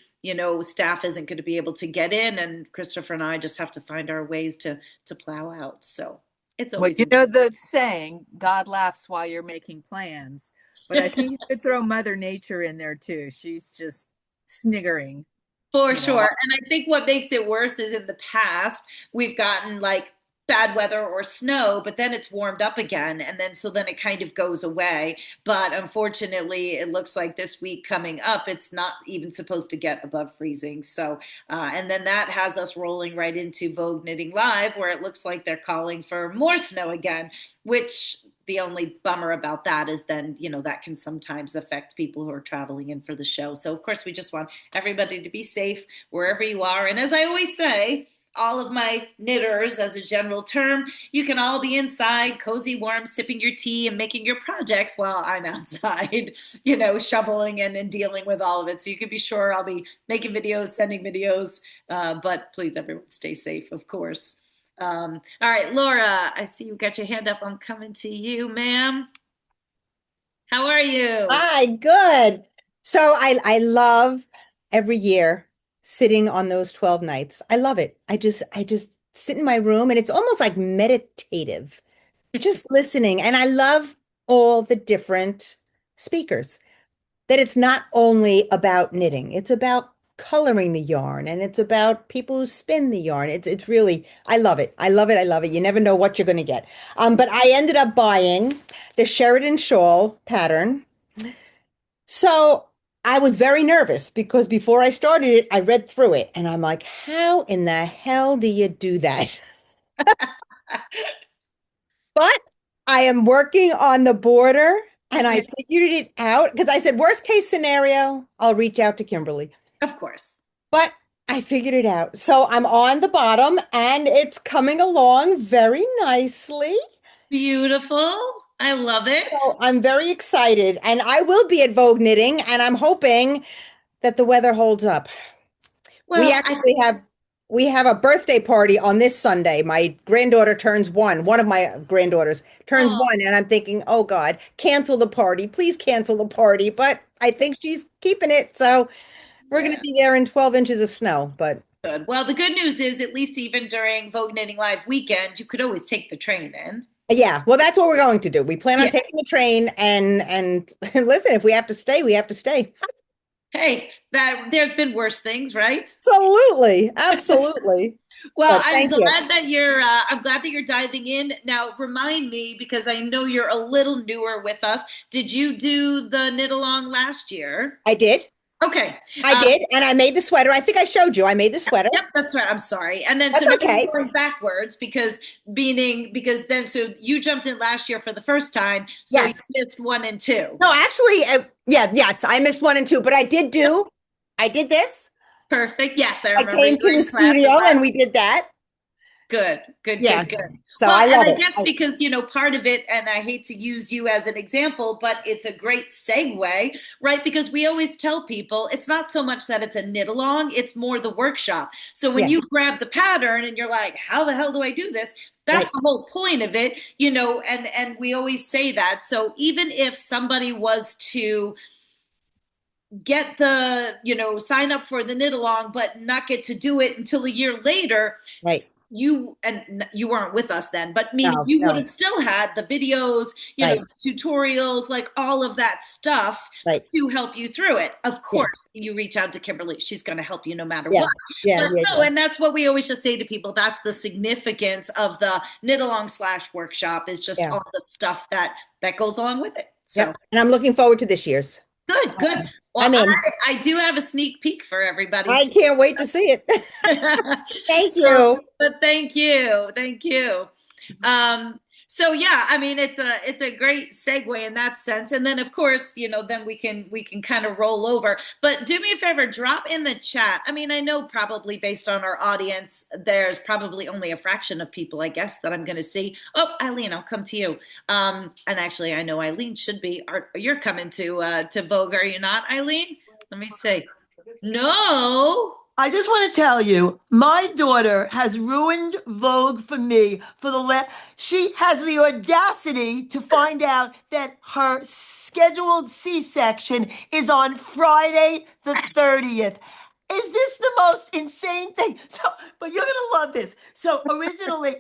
staff isn't going to be able to get in, and Christopher and I just have to find our ways to plow out. So it's always the saying, God laughs while you're making plans. But I think you could throw Mother Nature in there too. She's just sniggering. For sure. And I think what makes it worse is in the past, we've gotten like bad weather or snow, but then it's warmed up again. And then it kind of goes away. But unfortunately, it looks like this week coming up, it's not even supposed to get above freezing. So, and then that has us rolling right into Vogue Knitting Live, where it looks like they're calling for more snow again, which the only bummer about that is then, that can sometimes affect people who are traveling in for the show. So of course, we just want everybody to be safe wherever you are. And as I always say, all of my knitters, as a general term, you can all be inside, cozy, warm, sipping your tea and making your projects while I'm outside, shoveling and dealing with all of it. So you can be sure I'll be making videos, sending videos, but please, everyone, stay safe, of course. All right, Laura, I see you got your hand up. I'm coming to you, ma'am. How are you? Hi, good. So I love every year sitting on those 12 nights. I love it. I just sit in my room and it's almost like meditative, just listening. And I love all the different speakers, that it's not only about knitting, it's about coloring the yarn, and it's about people who spin the yarn. It's really, I love it. I love it. I love it. You never know what you're going to get. But I ended up buying the Sheridan shawl pattern. So I was very nervous because before I started it, I read through it and I'm like, how in the hell do you do that? But I am working on the border and I figured it out because I said, worst case scenario, I'll reach out to Kimberly. Of course. But I figured it out. So I'm on the bottom and it's coming along very nicely. Beautiful. I love it. So I'm very excited and I will be at Vogue Knitting and I'm hoping that the weather holds up. We Well, actually have we have a birthday party on this Sunday. My granddaughter turns one. One of my granddaughters turns oh, one, and I'm thinking, oh God, cancel the party. Please cancel the party. But I think she's keeping it. So we're gonna yeah. be there in 12 inches of snow. But Good. Well, the good news is, at least even during Vogue Knitting Live weekend, you could always take the train in. yeah, well, that's what we're going to do. We plan on Yeah. taking the train and listen, if we have to stay, we have to stay. Hey, that there's been worse things, right? Absolutely, absolutely. Well, But thank you. I'm glad that you're diving in. Now, remind me, because I know you're a little newer with us. Did you do the knit along last year? I did. Okay. I did, and I made the sweater. I think I showed you. I made the sweater. Yep, that's right. I'm sorry. And then That's so now okay. we're going backwards because then so you jumped in last year for the first time, so Yes. you missed 1 and 2. No, actually, yes, I missed 1 and 2, but I did this. Perfect. Yes, I I remember came you to in the class with studio and that. we did that. Good. Yeah. So Well, I and love I it. guess because, part of it, and I hate to use you as an example, but it's a great segue, right? Because we always tell people it's not so much that it's a knit along, it's more the workshop. So when Yeah. you grab the pattern and you're like, how the hell do I do this? That's Right. the whole point of it, and we always say that. So even if somebody was to get sign up for the knit along, but not get to do it until a year later, Right. you weren't with us then, but meaning No, you would no. have still had the videos, Right. the tutorials, like all of that stuff Right. to help you through it. Of Yes. course, you reach out to Kimberly. She's going to help you no matter Yeah. what. Yeah. But Yeah. no, and that's what we always just say to people. That's the significance of the knit along / workshop is just Yeah. all the stuff that goes along with it. So Yep. And I'm looking forward to this year's. good. Well, I'm in. I do have a sneak peek for everybody. I can't wait to see it. Thank you. But thank you. So yeah, I mean it's a great segue in that sense, and then of course then we can kind of roll over. But do me a favor, drop in the chat. I mean I know probably based on our audience, there's probably only a fraction of people I guess that I'm going to see. Oh, Eileen, I'll come to you. And actually I know Eileen should be. You're coming to Vogue, are you not, Eileen? Let me see. No. I just want to tell you, my daughter has ruined Vogue for me for she has the audacity to find out that her scheduled C-section is on Friday the 30th. Is this the most insane thing? But you're gonna love this. So originally,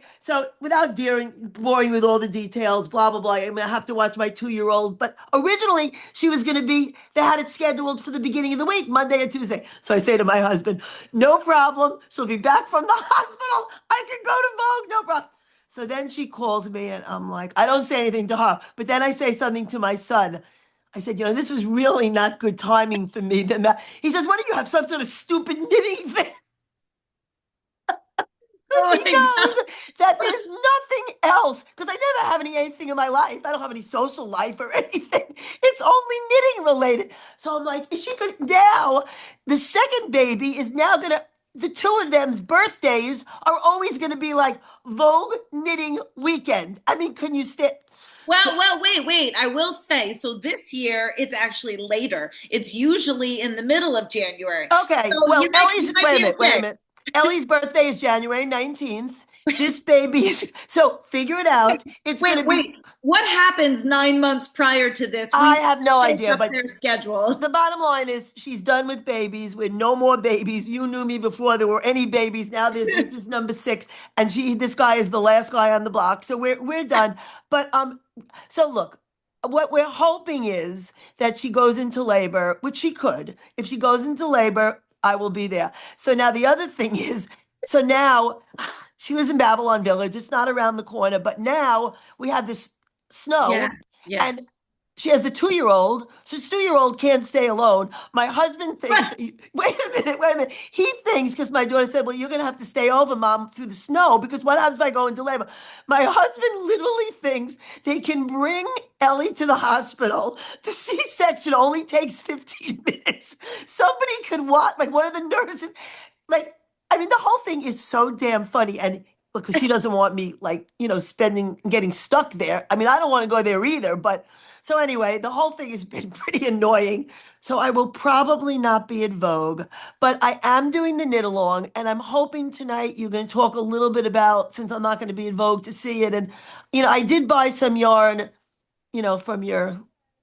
without boring with all the details, blah blah blah. I'm gonna have to watch my 2-year-old. But originally, they had it scheduled for the beginning of the week, Monday or Tuesday. So I say to my husband, no problem. She'll be back from the hospital. I can go to Vogue, no problem. So then she calls me, and I'm like, I don't say anything to her, but then I say something to my son. I said, this was really not good timing for me. He says, what do you have, some sort of stupid knitting thing? Because he knows that there's nothing else. Because I never have anything in my life. I don't have any social life or anything. It's only knitting related. So I'm like, is she good? Now, the second baby is now going to, the two of them's birthdays are always going to be like Vogue knitting weekend. I mean, can you stay? Well, wait. I will say, so this year it's actually later. It's usually in the middle of January. Okay. So Well, wait a minute. Ellie's birthday is January 19th. This baby is, so figure it out. It's going to be. Wait, what happens 9 months prior to this? I have no idea, but their schedule. The bottom line is she's done with babies, with no more babies. You knew me before there were any babies. Now this is number 6, and this guy is the last guy on the block. So we're done. But so look, what we're hoping is that she goes into labor, which she could. If she goes into labor, I will be there. So now the other thing is, so now she lives in Babylon Village. It's not around the corner, but now we have this snow, and she has the 2-year-old. So the 2-year-old can't stay alone. My husband thinks, wait a minute. He thinks, because my daughter said, well, you're going to have to stay over, Mom, through the snow, because what happens if I go into labor? My husband literally thinks they can bring Ellie to the hospital. The C-section only takes 15 minutes. Somebody could watch, like one of the nurses. like, I mean, the whole thing is so damn funny. And because he doesn't want me, like, getting stuck there. I mean, I don't want to go there either. But so anyway, the whole thing has been pretty annoying. So I will probably not be at Vogue, but I am doing the knit along. And I'm hoping tonight you're going to talk a little bit about, since I'm not going to be at Vogue, to see it. And, I did buy some yarn, from your,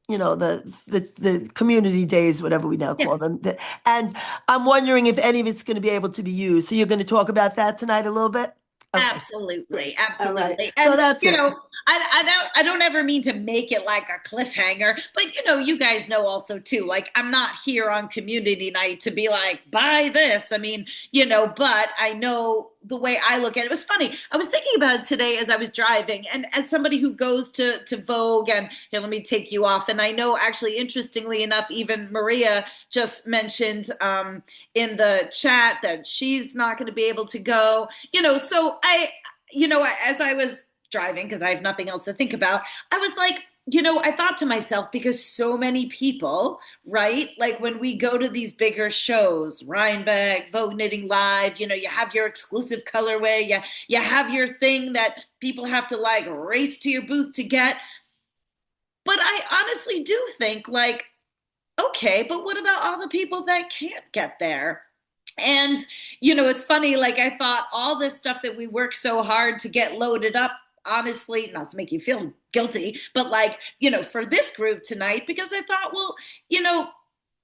the community days, whatever we now call them. And I'm wondering if any of it's going to be able to be used. So you're going to talk about that tonight a little bit? Okay. Absolutely, All right. absolutely. So And that's it. I don't ever mean to make it like a cliffhanger, but you guys know also too, like I'm not here on community night to be like, buy this. I mean, but I know the way I look at it. It was funny. I was thinking about it today as I was driving, and as somebody who goes to Vogue, and here, let me take you off. And I know, actually, interestingly enough, even Maria just mentioned in the chat that she's not going to be able to go. So as I was driving, because I have nothing else to think about, I was like, I thought to myself, because so many people, right? Like when we go to these bigger shows, Rhinebeck, Vogue Knitting Live, you have your exclusive colorway, you have your thing that people have to like race to your booth to get. But I honestly do think, like, okay, but what about all the people that can't get there? And, it's funny, like I thought all this stuff that we work so hard to get loaded up, honestly, not to make you feel guilty, but like, for this group tonight, because I thought, well,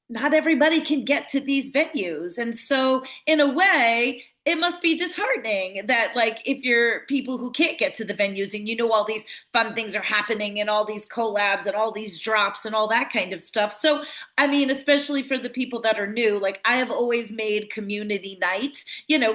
not everybody can get to these venues. And so in a way, it must be disheartening that, like, if you're people who can't get to the venues and all these fun things are happening and all these collabs and all these drops and all that kind of stuff. So, I mean, especially for the people that are new, like I have always made community night,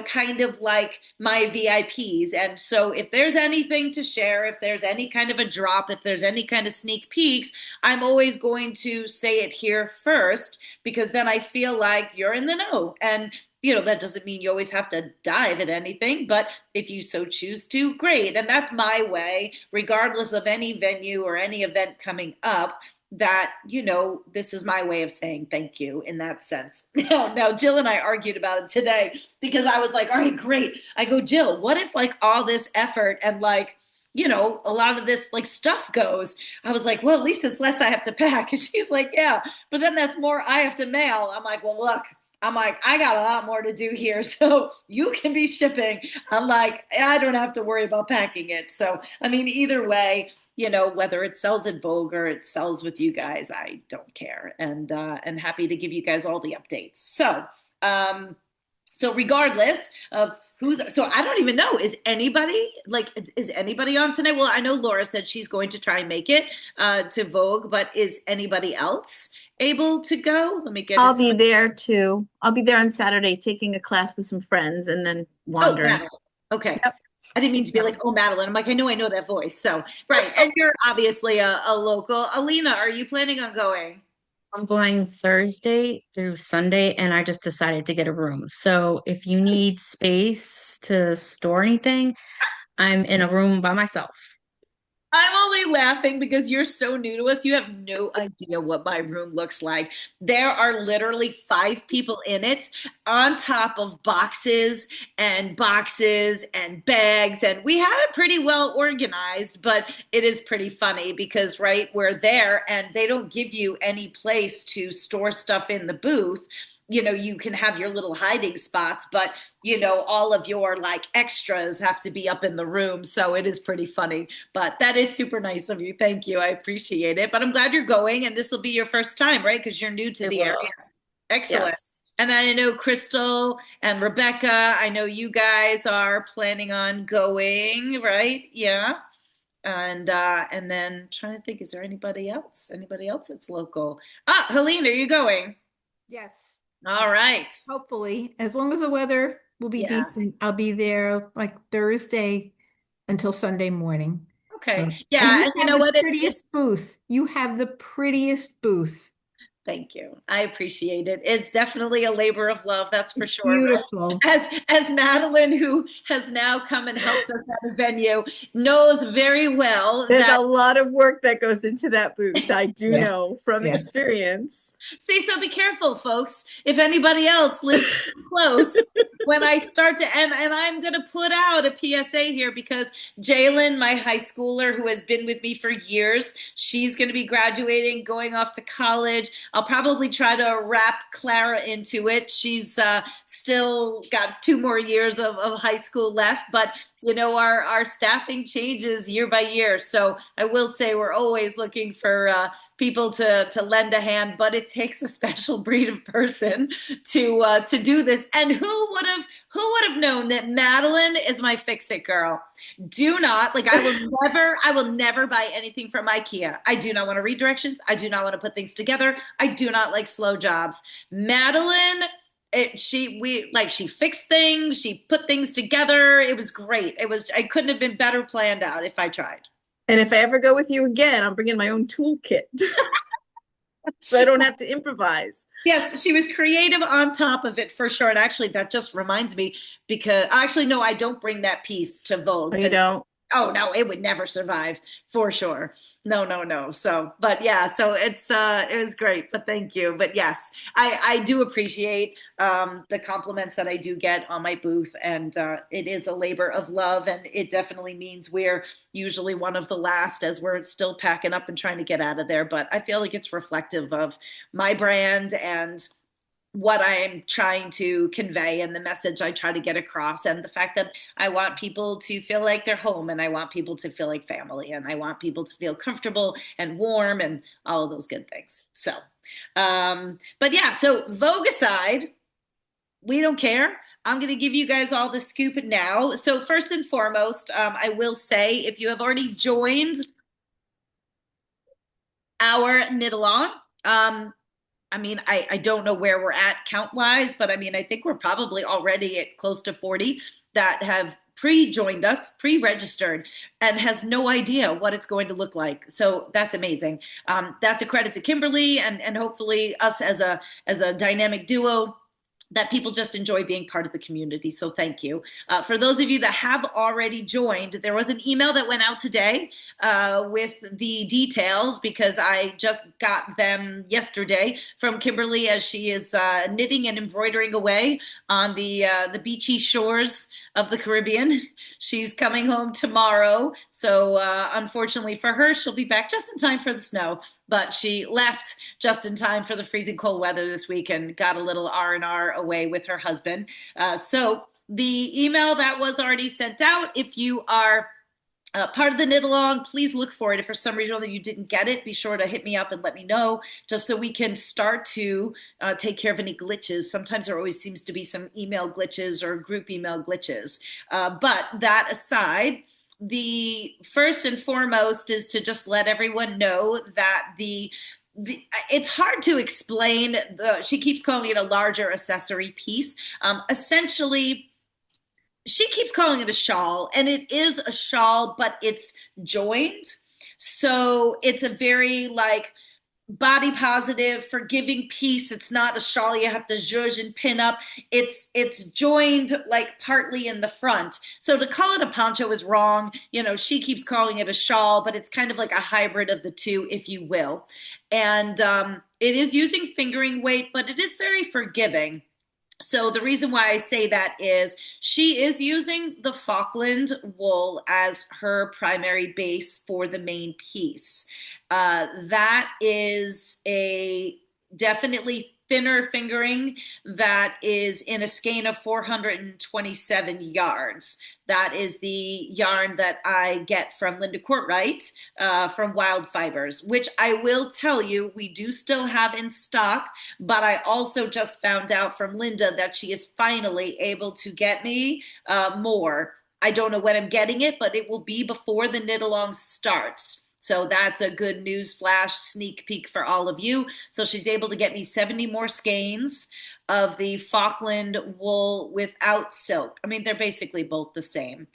kind of like my VIPs. And so if there's anything to share, if there's any kind of a drop, if there's any kind of sneak peeks, I'm always going to say it here first, because then I feel like you're in the know. And that doesn't mean you always have to dive at anything, but if you so choose to, great. And that's my way, regardless of any venue or any event coming up, that, this is my way of saying thank you in that sense. Now, Jill and I argued about it today, because I was like, all right, great. I go, Jill, what if like all this effort and like, a lot of this like stuff goes? I was like, well, at least it's less I have to pack. And she's like, yeah, but then that's more I have to mail. I'm like, well, look, I got a lot more to do here, so you can be shipping. I'm like, I don't have to worry about packing it. So, I mean, either way, whether it sells at Vogue or it sells with you guys, I don't care. And happy to give you guys all the updates. So regardless of so I don't even know, is anybody on tonight? Well, I know Laura said she's going to try and make it to Vogue, but is anybody else able to go? Let me get I'll be there too. I'll be there on Saturday taking a class with some friends and then wandering. Oh, okay. Yep. I didn't mean to be like, oh, Madeline. I'm like, I know that voice. So, right. And you're obviously a local. Alina, are you planning on going? I'm going Thursday through Sunday, and I just decided to get a room. So if you need space to store anything, I'm in a room by myself. I'm only laughing because you're so new to us. You have no idea what my room looks like. There are literally 5 people in it, on top of boxes and bags. And we have it pretty well organized, but it is pretty funny because, right, we're there and they don't give you any place to store stuff in the booth. You can have your little hiding spots, but all of your like extras have to be up in the room. So it is pretty funny, but that is super nice of you. Thank you. I appreciate it. But I'm glad you're going, and this will be your first time, right? Because you're new to the area. Excellent. Yes. And then I know Crystal and Rebecca, I know you guys are planning on going, right? Yeah. And then trying to think, is there anybody else? Anybody else that's local? Helene, are you going? Yes. All right. Hopefully, as long as the weather will be decent, I'll be there like Thursday until Sunday morning. Okay. So, yeah. and you know what? Prettiest booth. You have the prettiest booth. Thank you. I appreciate it. It's definitely a labor of love, that's for sure. Beautiful. As Madeline, who has now come and helped us at a venue, knows very well There's that a lot of work that goes into that booth. I do Yeah. know from Yeah. experience. See, so be careful, folks. If anybody else lives close, when I start to, and I'm going to put out a PSA here because Jalen, my high schooler who has been with me for years, she's going to be graduating, going off to college. I'll probably try to wrap Clara into it. She's still got 2 more years of high school left, but you know, our staffing changes year by year. So I will say we're always looking for people to lend a hand, but it takes a special breed of person to do this. And who would have known that Madeline is my fix-it girl? Do not, like, I will never buy anything from IKEA. I do not want to read directions. I do not want to put things together. I do not like slow jobs. Madeline, she fixed things, she put things together. It was great. I couldn't have been better planned out if I tried. And if I ever go with you again, I'm bringing my own toolkit. So I don't have to improvise. Yes, she was creative on top of it for sure. And actually, that just reminds me because actually, no, I don't bring that piece to Vogue. Oh, you don't? Oh no, it would never survive for sure. No. So, but yeah, so it was great. But thank you. But yes, I do appreciate the compliments that I do get on my booth, and it is a labor of love, and it definitely means we're usually one of the last as we're still packing up and trying to get out of there. But I feel like it's reflective of my brand and what I'm trying to convey and the message I try to get across, and the fact that I want people to feel like they're home, and I want people to feel like family, and I want people to feel comfortable and warm and all of those good things. So, but yeah, so Vogue aside, we don't care. I'm going to give you guys all the scoop now. So first and foremost, I will say if you have already joined our knit along, I mean, I don't know where we're at count wise, but I mean, I think we're probably already at close to 40 that have pre-joined us, pre-registered, and has no idea what it's going to look like. So that's amazing. That's a credit to Kimberly and hopefully us as a dynamic duo that people just enjoy being part of the community. So thank you. For those of you that have already joined, there was an email that went out today with the details because I just got them yesterday from Kimberly as she is knitting and embroidering away on the beachy shores of the Caribbean. She's coming home tomorrow. So unfortunately for her, she'll be back just in time for the snow. But she left just in time for the freezing cold weather this week and got a little R&R away with her husband. So the email that was already sent out, if you are part of the knit along, please look for it. If for some reason you didn't get it, be sure to hit me up and let me know just so we can start to take care of any glitches. Sometimes there always seems to be some email glitches or group email glitches. But that aside, the first and foremost is to just let everyone know that it's hard to explain. She keeps calling it a larger accessory piece. Essentially, she keeps calling it a shawl, and it is a shawl, but it's joined. So it's a very like body positive, forgiving piece. It's not a shawl you have to zhuzh and pin up. It's joined like partly in the front. So to call it a poncho is wrong. You know, she keeps calling it a shawl, but it's kind of like a hybrid of the two, if you will. And it is using fingering weight, but it is very forgiving. So the reason why I say that is she is using the Falkland wool as her primary base for the main piece. That is a definitely thinner fingering that is in a skein of 427 yards. That is the yarn that I get from Linda Courtwright from Wild Fibers, which I will tell you we do still have in stock, but I also just found out from Linda that she is finally able to get me more. I don't know when I'm getting it, but it will be before the knit along starts. So that's a good news flash sneak peek for all of you. So she's able to get me 70 more skeins of the Falkland wool without silk. I mean, they're basically both the same.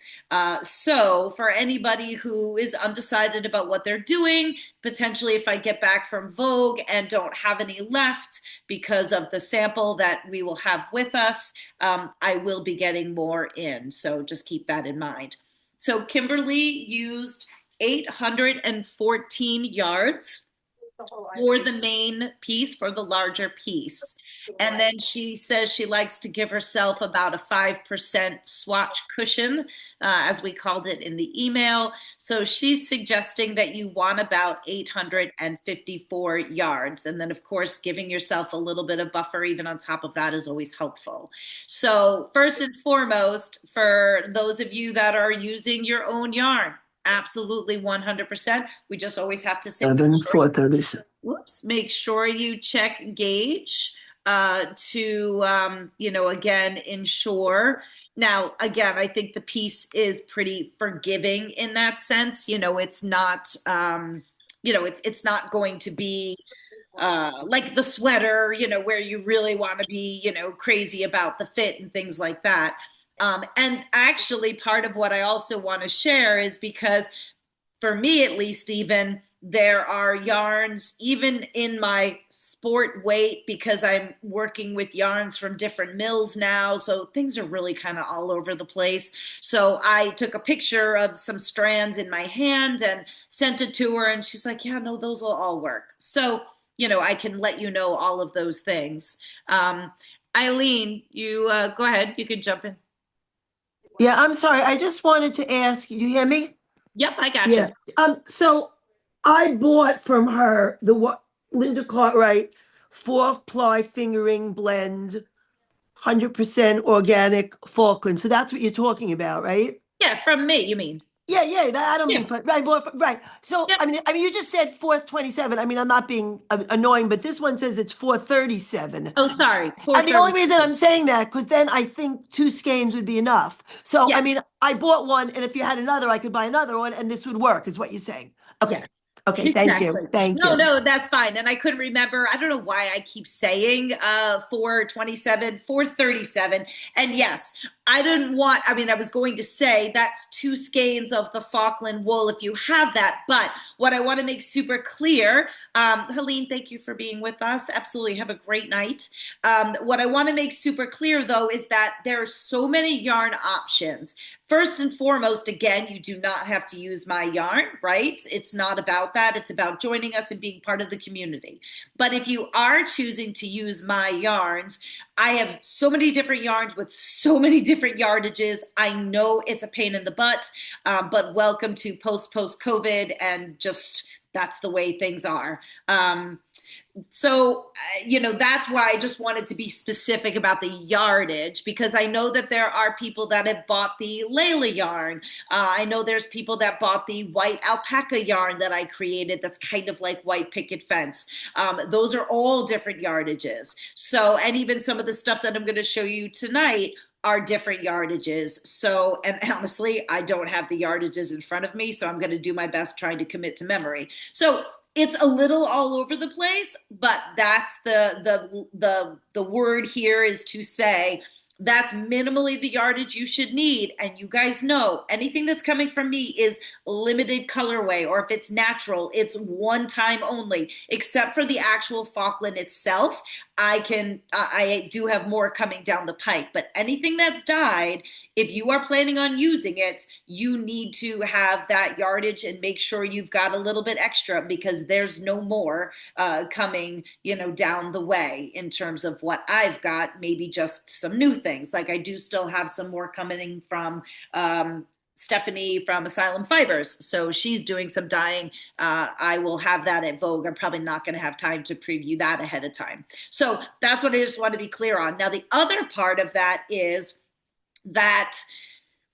So for anybody who is undecided about what they're doing, potentially if I get back from Vogue and don't have any left because of the sample that we will have with us, I will be getting more in. So just keep that in mind. So Kimberly used 814 yards for the main piece, for the larger piece. And then she says she likes to give herself about a 5% swatch cushion, as we called it in the email. So she's suggesting that you want about 854 yards. And then, of course, giving yourself a little bit of buffer even on top of that is always helpful. So first and foremost, for those of you that are using your own yarn, absolutely 100%. We just always have to say 4:30. Whoops, make sure you check gauge to, again, ensure. Now, again, I think the piece is pretty forgiving in that sense. It's not, it's not going to be like the sweater, where you really want to be, crazy about the fit and things like that. And actually, part of what I also want to share is because for me, at least, even there are yarns, even in my sport weight, because I'm working with yarns from different mills now. So things are really kind of all over the place. So I took a picture of some strands in my hand and sent it to her. And she's like, yeah, no, those will all work. So, I can let you know all of those things. Eileen, you go ahead. You can jump in. Yeah, I'm sorry. I just wanted to ask, you hear me? Yep, I got you. So I bought from her the Linda Cartwright 4-ply fingering blend, 100% organic Falkland. So that's what you're talking about, right? Yeah, from me, you mean? Yeah, I don't mean right. So I mean, you just said 427. I mean, I'm not being annoying, but this one says it's 437. Oh, sorry. And the only reason I'm saying that, because then I think 2 skeins would be enough. So I mean, I bought one, and if you had another, I could buy another one, and this would work, is what you're saying. Okay. Okay, thank you. Thank you. No, that's fine. And I couldn't remember. I don't know why I keep saying 427, 437. And yes, I was going to say that's 2 skeins of the Falkland wool if you have that. But what I want to make super clear, Helene, thank you for being with us. Absolutely. Have a great night. What I want to make super clear, though, is that there are so many yarn options. First and foremost, again, you do not have to use my yarn, right? It's not about that. It's about joining us and being part of the community. But if you are choosing to use my yarns, I have so many different yarns with so many different yardages. I know it's a pain in the butt, but welcome to post-COVID, and just that's the way things are. So, that's why I just wanted to be specific about the yardage, because I know that there are people that have bought the Layla yarn. I know there's people that bought the white alpaca yarn that I created that's kind of like white picket fence. Those are all different yardages. So, and even some of the stuff that I'm going to show you tonight are different yardages. So, and honestly, I don't have the yardages in front of me, so I'm going to do my best trying to commit to memory. So it's a little all over the place, but that's the word here is to say that's minimally the yardage you should need. And you guys know anything that's coming from me is limited colorway, or if it's natural, it's one time only, except for the actual Falkland itself. I do have more coming down the pike, but anything that's dyed, if you are planning on using it, you need to have that yardage and make sure you've got a little bit extra, because there's no more coming, down the way in terms of what I've got, maybe just some new things. Like I do still have some more coming from Stephanie from Asylum Fibers. So she's doing some dyeing. I will have that at Vogue. I'm probably not going to have time to preview that ahead of time. So that's what I just want to be clear on. Now, the other part of that is that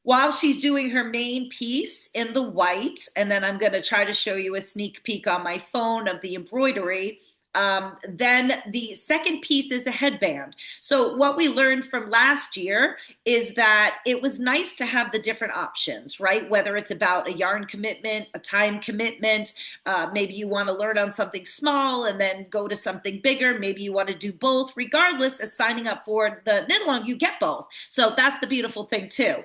while she's doing her main piece in the white, and then I'm going to try to show you a sneak peek on my phone of the embroidery, Then the second piece is a headband. So what we learned from last year is that it was nice to have the different options, right? Whether it's about a yarn commitment, a time commitment, maybe you want to learn on something small and then go to something bigger. Maybe you want to do both. Regardless of signing up for the knit along, you get both. So that's the beautiful thing too.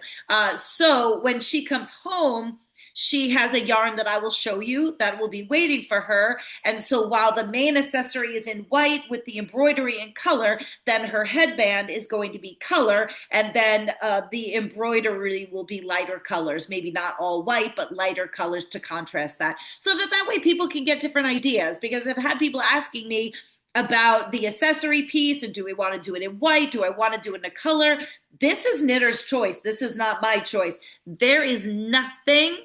So when she comes home, she has a yarn that I will show you that will be waiting for her. And so while the main accessory is in white with the embroidery in color, then her headband is going to be color. And then the embroidery will be lighter colors, maybe not all white, but lighter colors to contrast that. So that way people can get different ideas, because I've had people asking me about the accessory piece and do we want to do it in white? Do I want to do it in a color? This is knitter's choice. This is not my choice. There is nothing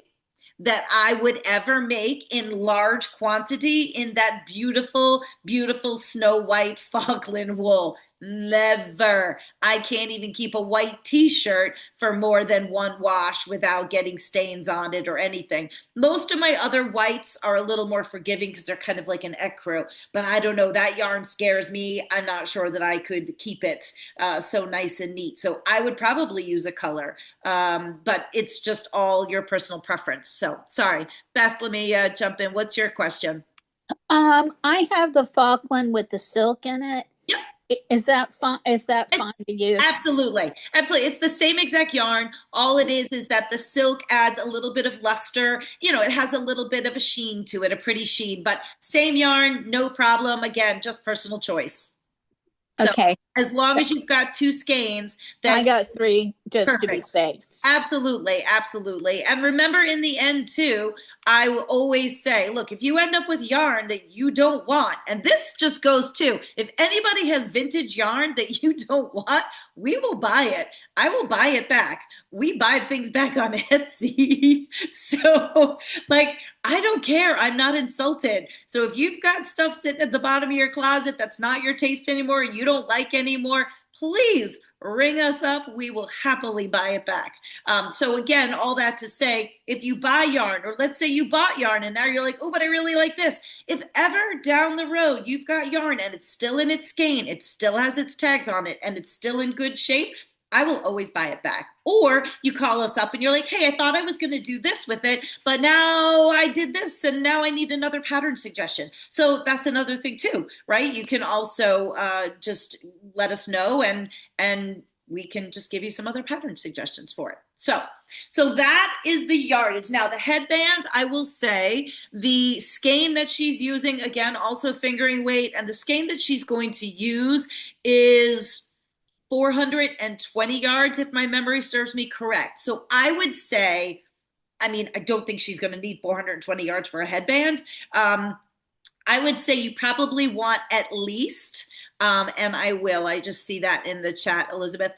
that I would ever make in large quantity in that beautiful, beautiful snow white Falkland wool. Never. I can't even keep a white t-shirt for more than one wash without getting stains on it or anything. Most of my other whites are a little more forgiving because they're kind of like an ecru, but I don't know, that yarn scares me. I'm not sure that I could keep it so nice and neat. So I would probably use a color, but it's just all your personal preference. So sorry, Beth, let me jump in. What's your question? I have the Falkland with the silk in it. Yep. Is that fun? Is that fun to use? Absolutely. Absolutely. It's the same exact yarn. All it is that the silk adds a little bit of luster. You know, it has a little bit of a sheen to it, a pretty sheen, but same yarn, no problem. Again, just personal choice. So okay. As long as you've got two skeins, then I got 3 just perfect. to be safe. Absolutely, absolutely. And remember, in the end too, I will always say, look, if you end up with yarn that you don't want, and this just goes too, if anybody has vintage yarn that you don't want, we will buy it. I will buy it back. We buy things back on Etsy. So like, I don't care. I'm not insulted. So if you've got stuff sitting at the bottom of your closet that's not your taste anymore, you don't like anymore, please ring us up. We will happily buy it back. So again, all that to say, if you buy yarn, or let's say you bought yarn and now you're like, oh, but I really like this. If ever down the road you've got yarn and it's still in its skein, it still has its tags on it, and it's still in good shape, I will always buy it back. Or you call us up and you're like, hey, I thought I was going to do this with it, but now I did this and now I need another pattern suggestion. So that's another thing too, right? You can also just let us know, and we can just give you some other pattern suggestions for it. So that is the yardage. Now the headband, I will say the skein that she's using, again, also fingering weight, and the skein that she's going to use is 420 yards, if my memory serves me correct. So I would say, I mean, I don't think she's going to need 420 yards for a headband. I would say you probably want at least, and I just see that in the chat, Elizabeth.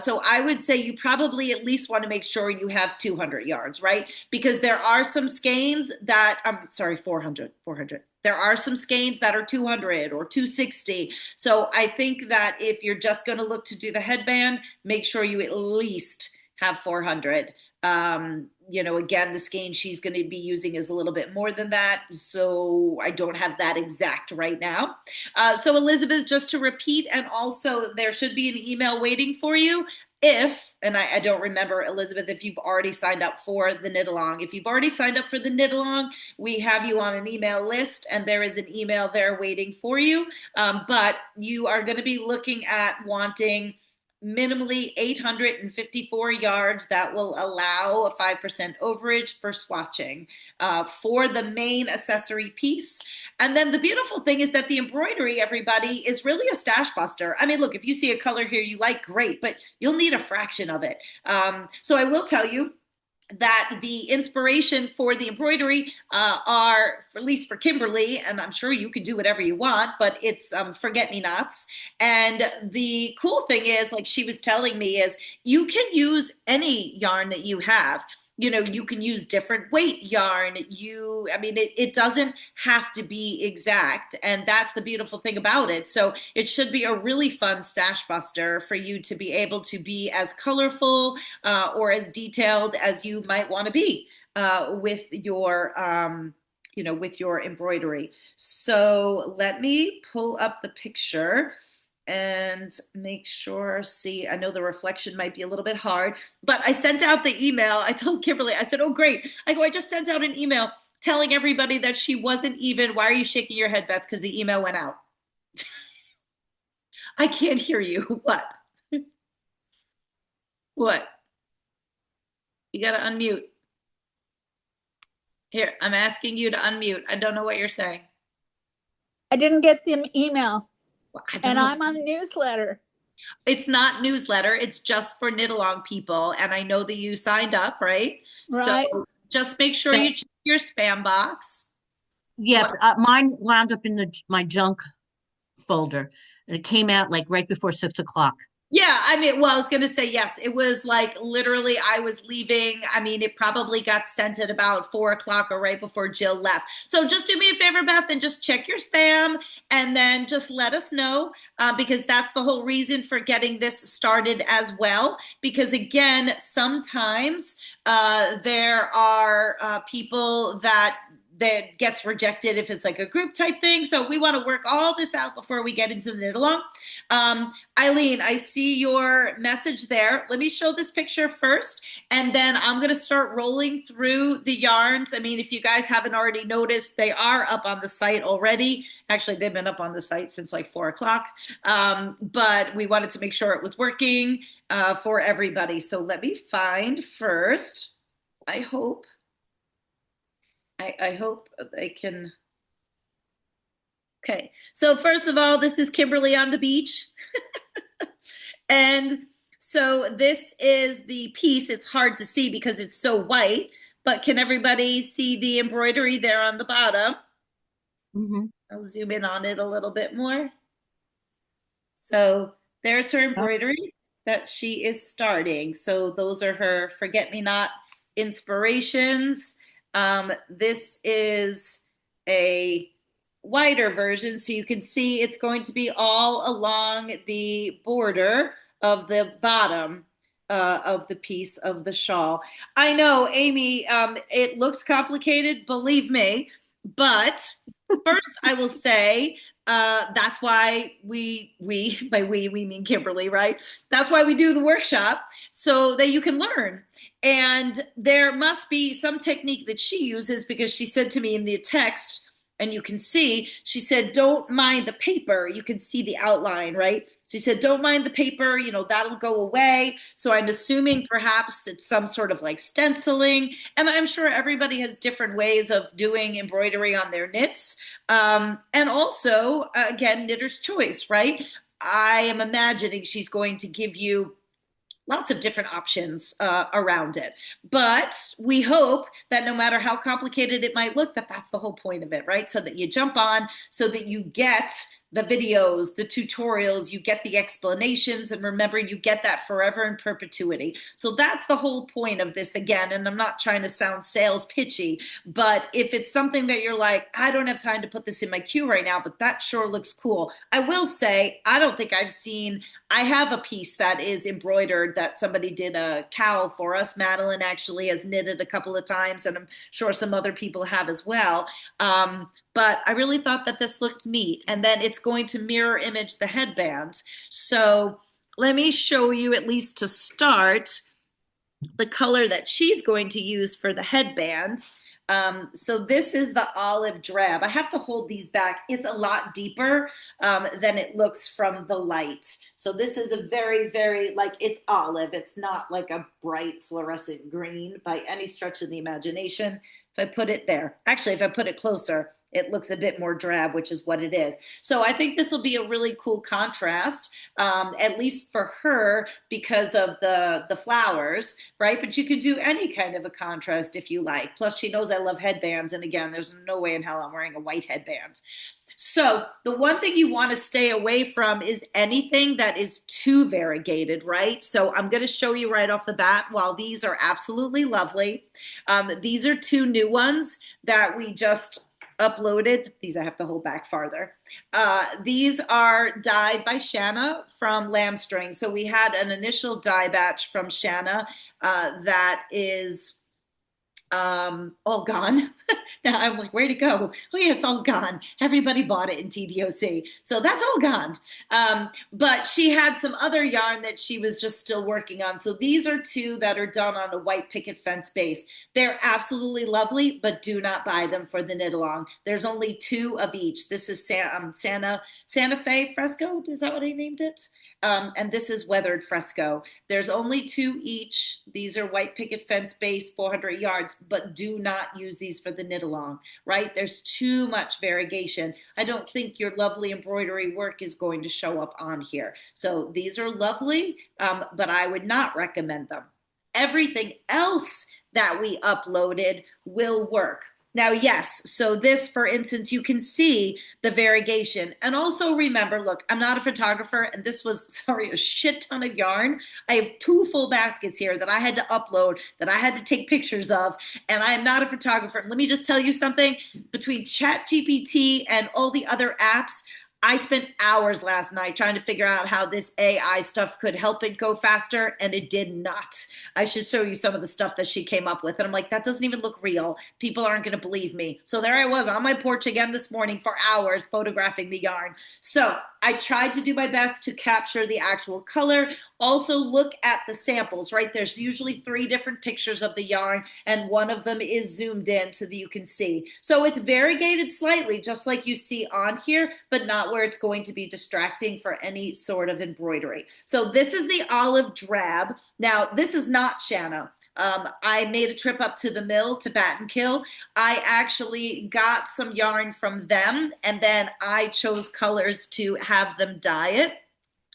So I would say you probably at least want to make sure you have 200 yards, right? Because there are some skeins that, I'm sorry, 400. There are some skeins that are 200 or 260. So I think that if you're just going to look to do the headband, make sure you at least have 400. You know, again, the skein she's going to be using is a little bit more than that. So I don't have that exact right now. So Elizabeth, just to repeat, and also there should be an email waiting for you. And I don't remember, Elizabeth, if you've already signed up for the knit along. If you've already signed up for the knit along, we have you on an email list, and there is an email there waiting for you. But you are going to be looking at wanting minimally 854 yards that will allow a 5% overage for swatching for the main accessory piece. And then the beautiful thing is that the embroidery, everybody, is really a stash buster. I mean, look, if you see a color here you like, great, but you'll need a fraction of it. So I will tell you that the inspiration for the embroidery are, at least for Kimberly, and I'm sure you can do whatever you want, but it's forget-me-nots. And the cool thing is, like she was telling me, is you can use any yarn that you have. You know, you can use different weight yarn. It doesn't have to be exact. And that's the beautiful thing about it. So it should be a really fun stash buster for you to be able to be as colorful or as detailed as you might want to be with your with your embroidery. So let me pull up the picture and make sure, see, I know the reflection might be a little bit hard, but I sent out the email. I told Kimberly, I said, oh, great. I just sent out an email telling everybody that she wasn't even, why are you shaking your head, Beth? Because the email went out. I can't hear you. What? What? You got to unmute. Here, I'm asking you to unmute. I don't know what you're saying. I didn't get the email. Well, and I'm on the newsletter. It's not newsletter. It's just for knit along people. And I know that you signed up, right? Right. So just make sure you check your spam box. Yeah, mine wound up in my junk folder. And it came out like right before 6 o'clock. Yeah, I mean, well, I was going to say, yes, it was like literally I was leaving. I mean, it probably got sent at about 4 o'clock or right before Jill left. So just do me a favor, Beth, and just check your spam and then just let us know because that's the whole reason for getting this started as well. Because again, sometimes there are people that gets rejected if it's like a group type thing. So we want to work all this out before we get into the knit along. Eileen, I see your message there. Let me show this picture first, and then I'm going to start rolling through the yarns. I mean, if you guys haven't already noticed, they are up on the site already. Actually, they've been up on the site since like 4 o'clock, but we wanted to make sure it was working for everybody. So let me find first, I hope they can. Okay, so first of all, this is Kimberly on the beach. And so this is the piece. It's hard to see because it's so white, but can everybody see the embroidery there on the bottom? Mm-hmm. I'll zoom in on it a little bit more. So there's her embroidery that she is starting. So those are her forget-me-not inspirations. This is a wider version, so you can see it's going to be all along the border of the bottom of the piece of the shawl. I know, Amy, it looks complicated, believe me, but first I will say that's why by we mean Kimberly, right? That's why we do the workshop so that you can learn. And there must be some technique that she uses because she said to me in the text, and you can see, she said, don't mind the paper. You can see the outline, right? She said, don't mind the paper, that'll go away. So I'm assuming perhaps it's some sort of like stenciling. And I'm sure everybody has different ways of doing embroidery on their knits. And also, again, knitter's choice, right? I am imagining she's going to give you lots of different options around it. But we hope that no matter how complicated it might look, that's the whole point of it, right? So that you jump on, so that you get the videos, the tutorials, you get the explanations, and remember, you get that forever in perpetuity. So that's the whole point of this again, and I'm not trying to sound sales pitchy, but if it's something that you're like, I don't have time to put this in my queue right now, but that sure looks cool. I will say, I don't think I have a piece that is embroidered that somebody did a cowl for us. Madeline actually has knitted a couple of times, and I'm sure some other people have as well. But I really thought that this looked neat. And then it's going to mirror image the headband. So let me show you, at least to start, the color that she's going to use for the headband. So this is the olive drab. I have to hold these back. It's a lot deeper than it looks from the light. So this is a very, very, it's olive. It's not like a bright fluorescent green by any stretch of the imagination. If I put it there, actually, if I put it closer, it looks a bit more drab, which is what it is. So I think this will be a really cool contrast, at least for her, because of the flowers, right? But you could do any kind of a contrast if you like. Plus, she knows I love headbands. And again, there's no way in hell I'm wearing a white headband. So the one thing you want to stay away from is anything that is too variegated, right? So I'm going to show you right off the bat, while these are absolutely lovely, these are two new ones that we just uploaded. These I have to hold back farther. These are dyed by Shanna from Lambstring. So we had an initial dye batch from Shanna that is all gone. Now I'm like, where'd it go? Oh yeah, it's all gone. Everybody bought it in TDOC. So that's all gone. But she had some other yarn that she was just still working on. So these are two that are done on a white picket fence base. They're absolutely lovely, but do not buy them for the knit along. There's only two of each. This is Santa Fe Fresco. Is that what I named it? And this is Weathered Fresco. There's only two each. These are white picket fence base, 400 yards, but do not use these for the knit along, right? There's too much variegation. I don't think your lovely embroidery work is going to show up on here. So these are lovely, but I would not recommend them. Everything else that we uploaded will work. Now, yes, so this, for instance, you can see the variegation. And also remember, look, I'm not a photographer, and this was, sorry, a shit ton of yarn. I have two full baskets here that I had to upload, that I had to take pictures of, and I am not a photographer. Let me just tell you something. Between ChatGPT and all the other apps, I spent hours last night trying to figure out how this AI stuff could help it go faster, and it did not. I should show you some of the stuff that she came up with. And I'm like, that doesn't even look real. People aren't going to believe me. So there I was on my porch again this morning for hours photographing the yarn. So I tried to do my best to capture the actual color. Also look at the samples, right? There's usually 3 different pictures of the yarn, and one of them is zoomed in so that you can see. So it's variegated slightly, just like you see on here, but not where it's going to be distracting for any sort of embroidery. So this is the olive drab. Now, this is not Shanna. I made a trip up to the mill to Bat and Kill. I actually got some yarn from them, and then I chose colors to have them dye it,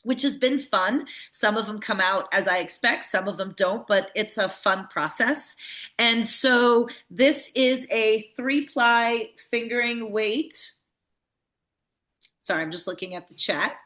which has been fun. Some of them come out as I expect, some of them don't, but it's a fun process. And so this is a 3-ply fingering weight. Sorry, I'm just looking at the chat.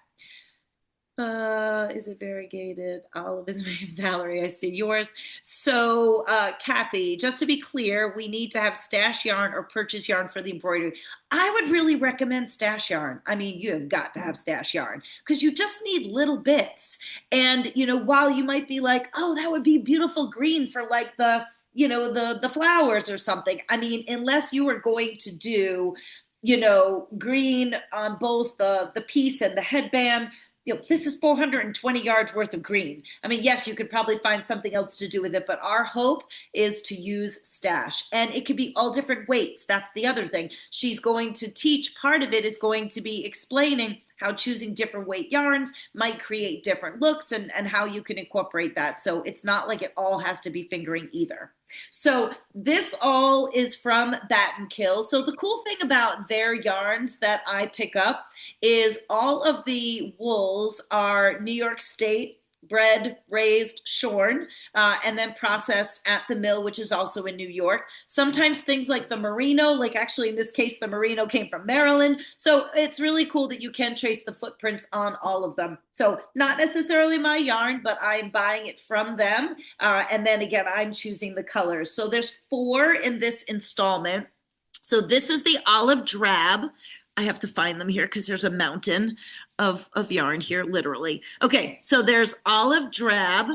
Is it variegated? Olive is Valerie. I see yours. So, Kathy, just to be clear, we need to have stash yarn or purchase yarn for the embroidery. I would really recommend stash yarn. I mean, you have got to have stash yarn because you just need little bits. And, you know, while you might be like, oh, that would be beautiful green for like the, you know, the flowers or something. I mean, unless you are going to do, you know, green on both the piece and the headband, you know, this is 420 yards worth of green. I mean, yes, you could probably find something else to do with it, but our hope is to use stash. And it could be all different weights. That's the other thing. She's going to teach, part of it is going to be explaining how choosing different weight yarns might create different looks and how you can incorporate that. So it's not like it all has to be fingering either. So this all is from Bat and Kill. So the cool thing about their yarns that I pick up is all of the wools are New York State bred, raised, shorn, and then processed at the mill, which is also in New York. Sometimes things like the merino, like actually in this case, the merino came from Maryland. So it's really cool that you can trace the footprints on all of them. So not necessarily my yarn, but I'm buying it from them. And then again, I'm choosing the colors. So there's 4 in this installment. So this is the olive drab. I have to find them here because there's a mountain of yarn here, literally. Okay, so there's olive drab.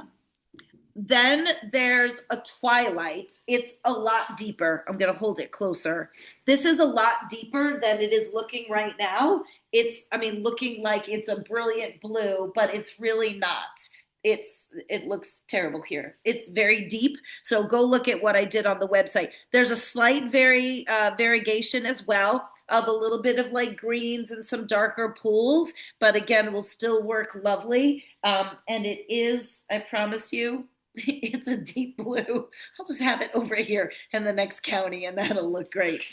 Then there's a twilight. It's a lot deeper. I'm going to hold it closer. This is a lot deeper than it is looking right now. It's, I mean, looking like it's a brilliant blue, but it's really not. It looks terrible here. It's very deep. So go look at what I did on the website. There's a slight variegation as well of a little bit of like greens and some darker pools, but again, will still work lovely. And it is, I promise you, it's a deep blue. I'll just have it over here in the next county and that'll look great.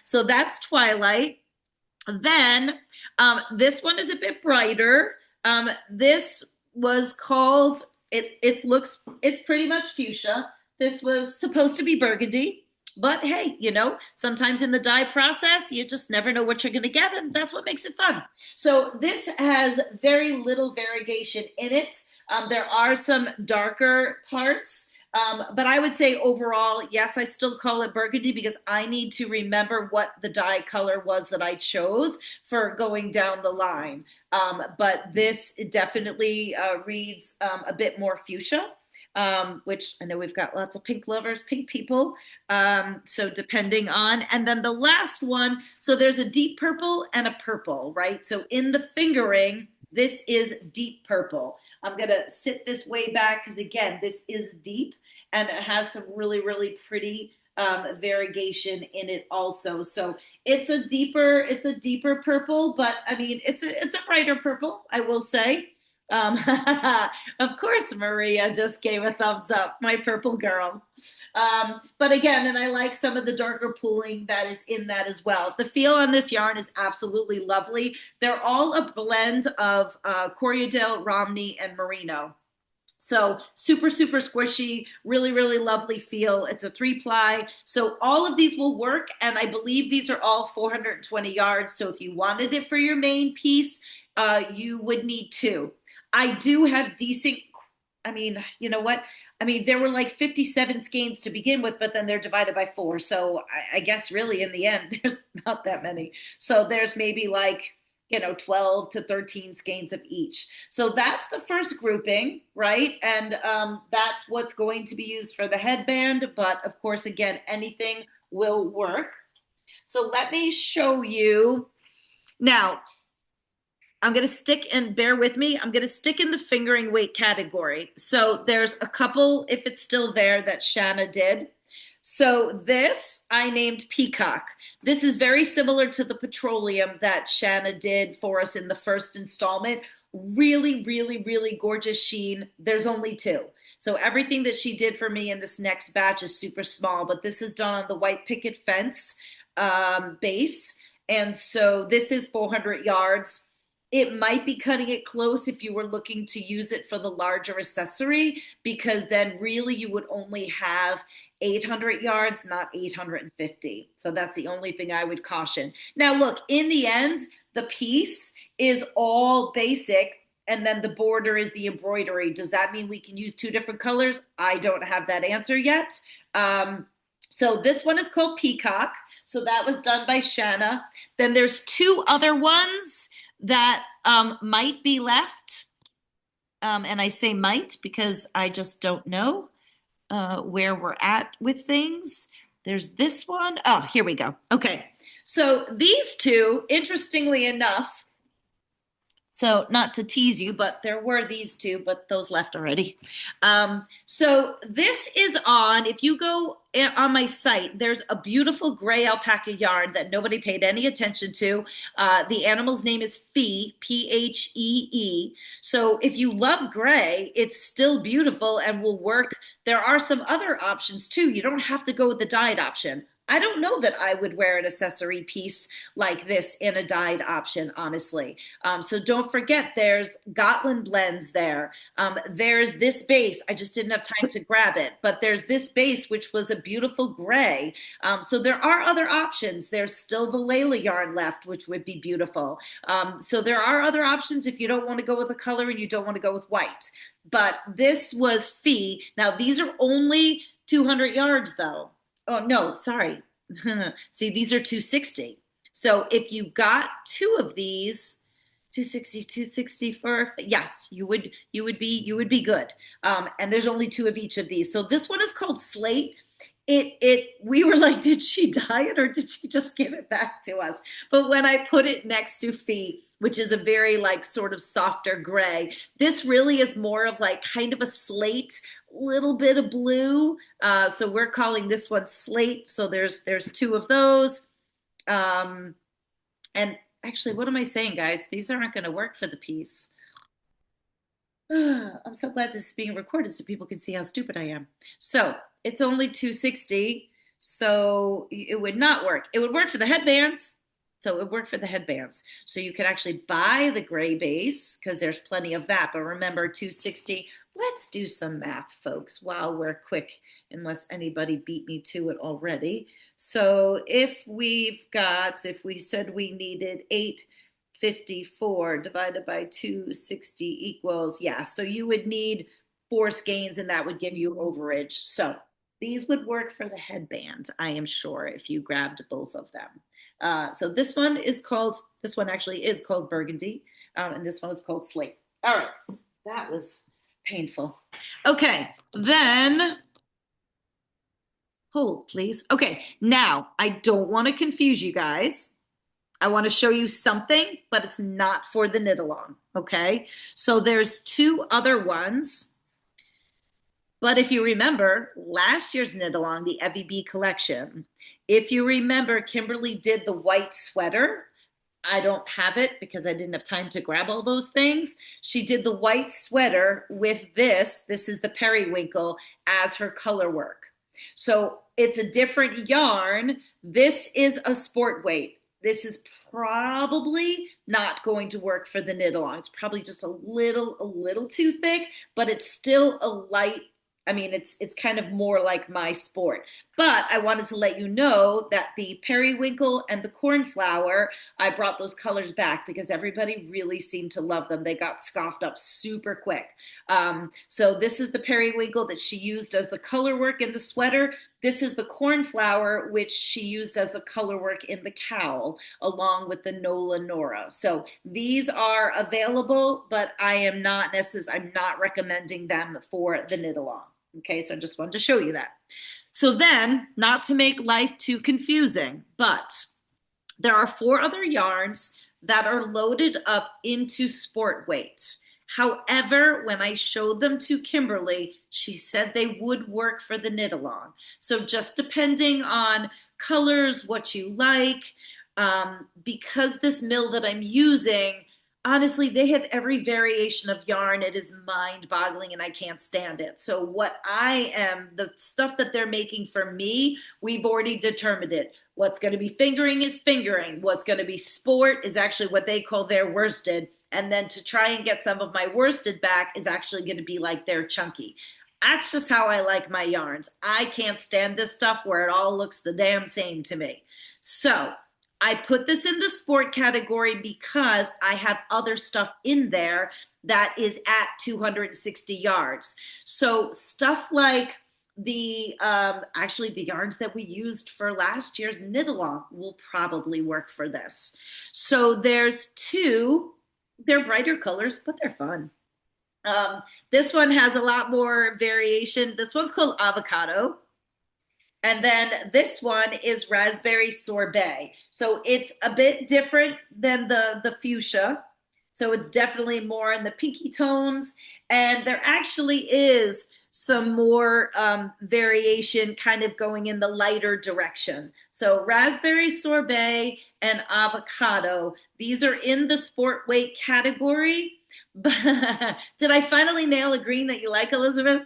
So that's Twilight. Then this one is a bit brighter. This was called, it's pretty much fuchsia. This was supposed to be burgundy. But hey, you know, sometimes in the dye process, you just never know what you're going to get, and that's what makes it fun. So this has very little variegation in it. There are some darker parts, but I would say overall, yes, I still call it burgundy because I need to remember what the dye color was that I chose for going down the line. But this definitely reads a bit more fuchsia. which I know we've got lots of pink lovers, pink people. So depending on, and then the last one, so there's a deep purple and a purple, right? So in the fingering, this is deep purple. I'm going to sit this way back because, again, this is deep and it has some really, really pretty variegation in it also. So it's a deeper purple, but I mean, it's a brighter purple, I will say. Of course, Maria just gave a thumbs up, my purple girl. But again, and I like some of the darker pooling that is in that as well. The feel on this yarn is absolutely lovely. They're all a blend of Corriedale, Romney, and Merino. So super, super squishy, really, really lovely feel. It's a 3-ply. So all of these will work. And I believe these are all 420 yards. So if you wanted it for your main piece, you would need 2. I do have decent, I mean, you know what? I mean, there were like 57 skeins to begin with, but then they're divided by 4. So I guess really in the end, there's not that many. So there's maybe like, 12 to 13 skeins of each. So that's the first grouping, right? And that's what's going to be used for the headband. But of course, again, anything will work. So let me show you. Now, I'm going to stick, and bear with me, I'm going to stick in the fingering weight category. So there's a couple, if it's still there, that Shanna did. So this I named Peacock. This is very similar to the Petroleum that Shanna did for us in the first installment. Really, really, really gorgeous sheen. There's only 2. So everything that she did for me in this next batch is super small, but this is done on the white picket fence base. And so this is 400 yards. It might be cutting it close if you were looking to use it for the larger accessory, because then really you would only have 800 yards, not 850. So that's the only thing I would caution. Now, look, in the end, the piece is all basic, and then the border is the embroidery. Does that mean we can use 2 different colors? I don't have that answer yet. So this one is called Peacock. So that was done by Shanna. Then there's 2 other ones that might be left. And I say might because I just don't know where we're at with things. There's this one. Oh, here we go. Okay. So these 2, interestingly enough, so not to tease you, but there were these 2, but those left already. So this is on, if you go on my site, there's a beautiful gray alpaca yarn that nobody paid any attention to. The animal's name is Phee, Phee. So if you love gray, it's still beautiful and will work. There are some other options too. You don't have to go with the dyed option. I don't know that I would wear an accessory piece like this in a dyed option, honestly. So don't forget, there's Gotland blends there. There's this base. I just didn't have time to grab it, but there's this base, which was a beautiful gray. So there are other options. There's still the Layla yarn left, which would be beautiful. So there are other options if you don't want to go with a color and you don't want to go with white. But this was Phee. Now, these are only 200 yards, though. Oh, no, sorry. See, these are 260. So if you got 2 of these, 260, 264, yes, you would be good. And there's only 2 of each of these. So this one is called Slate. We were like, did she dye it or did she just give it back to us? But when I put it next to Phee, which is a very like sort of softer gray, this really is more of like kind of a slate, little bit of blue. So we're calling this one Slate. So there's 2 of those. And actually, what am I saying, guys? These aren't going to work for the piece. I'm so glad this is being recorded so people can see how stupid I am. So it's only 260, so it would not work. It would work for the headbands. So it would work for the headbands. So you could actually buy the gray base because there's plenty of that. But remember, 260. Let's do some math, folks, while we're quick, unless anybody beat me to it already. So if we said we needed 854 divided by 260 equals, yeah, so you would need 4 skeins and that would give you overage. So these would work for the headband, I am sure, if you grabbed both of them. So this one actually is called Burgundy, and this one is called Slate. All right, that was Painful. Okay, then hold, please. Okay, now I don't want to confuse you guys. I want to show you something, but it's not for the knit along. Okay, so there's two other ones. But if you remember last year's knit along, the FEB collection, if you remember, Kimberly did the white sweater. I don't have it because I didn't have time to grab all those things. She did the white sweater with this. This is the periwinkle as her color work. So it's a different yarn. This is a sport weight. This is probably not going to work for the knit along. It's probably just a little too thick, but it's still a light. I mean, it's kind of more like my sport. But I wanted to let you know that the periwinkle and the cornflower, I brought those colors back because everybody really seemed to love them. They got scoffed up super quick. So this is the periwinkle that she used as the color work in the sweater. This is the cornflower, which she used as the color work in the cowl, along with the Nola Nora. So these are available, but I'm not recommending them for the knit along. Okay, so I just wanted to show you that. So then, not to make life too confusing, but there are 4 other yarns that are loaded up into sport weight. However, when I showed them to Kimberly, she said they would work for the knit along. So just depending on colors, what you like, because this mill that I'm using, honestly, they have every variation of yarn. It is mind-boggling and I can't stand it. So the stuff that they're making for me, we've already determined it. What's going to be fingering is fingering. What's going to be sport is actually what they call their worsted. And then to try and get some of my worsted back is actually going to be like their chunky. That's just how I like my yarns. I can't stand this stuff where it all looks the damn same to me. So I put this in the sport category because I have other stuff in there that is at 260 yards. So stuff like the yarns that we used for last year's knit along will probably work for this. So there's 2, they're brighter colors, but they're fun. This one has a lot more variation. This one's called Avocado. And then this one is Raspberry Sorbet. So it's a bit different than the fuchsia. So it's definitely more in the pinky tones. And there actually is some more variation kind of going in the lighter direction. So Raspberry Sorbet and Avocado, these are in the sport weight category. Did I finally nail a green that you like, Elizabeth?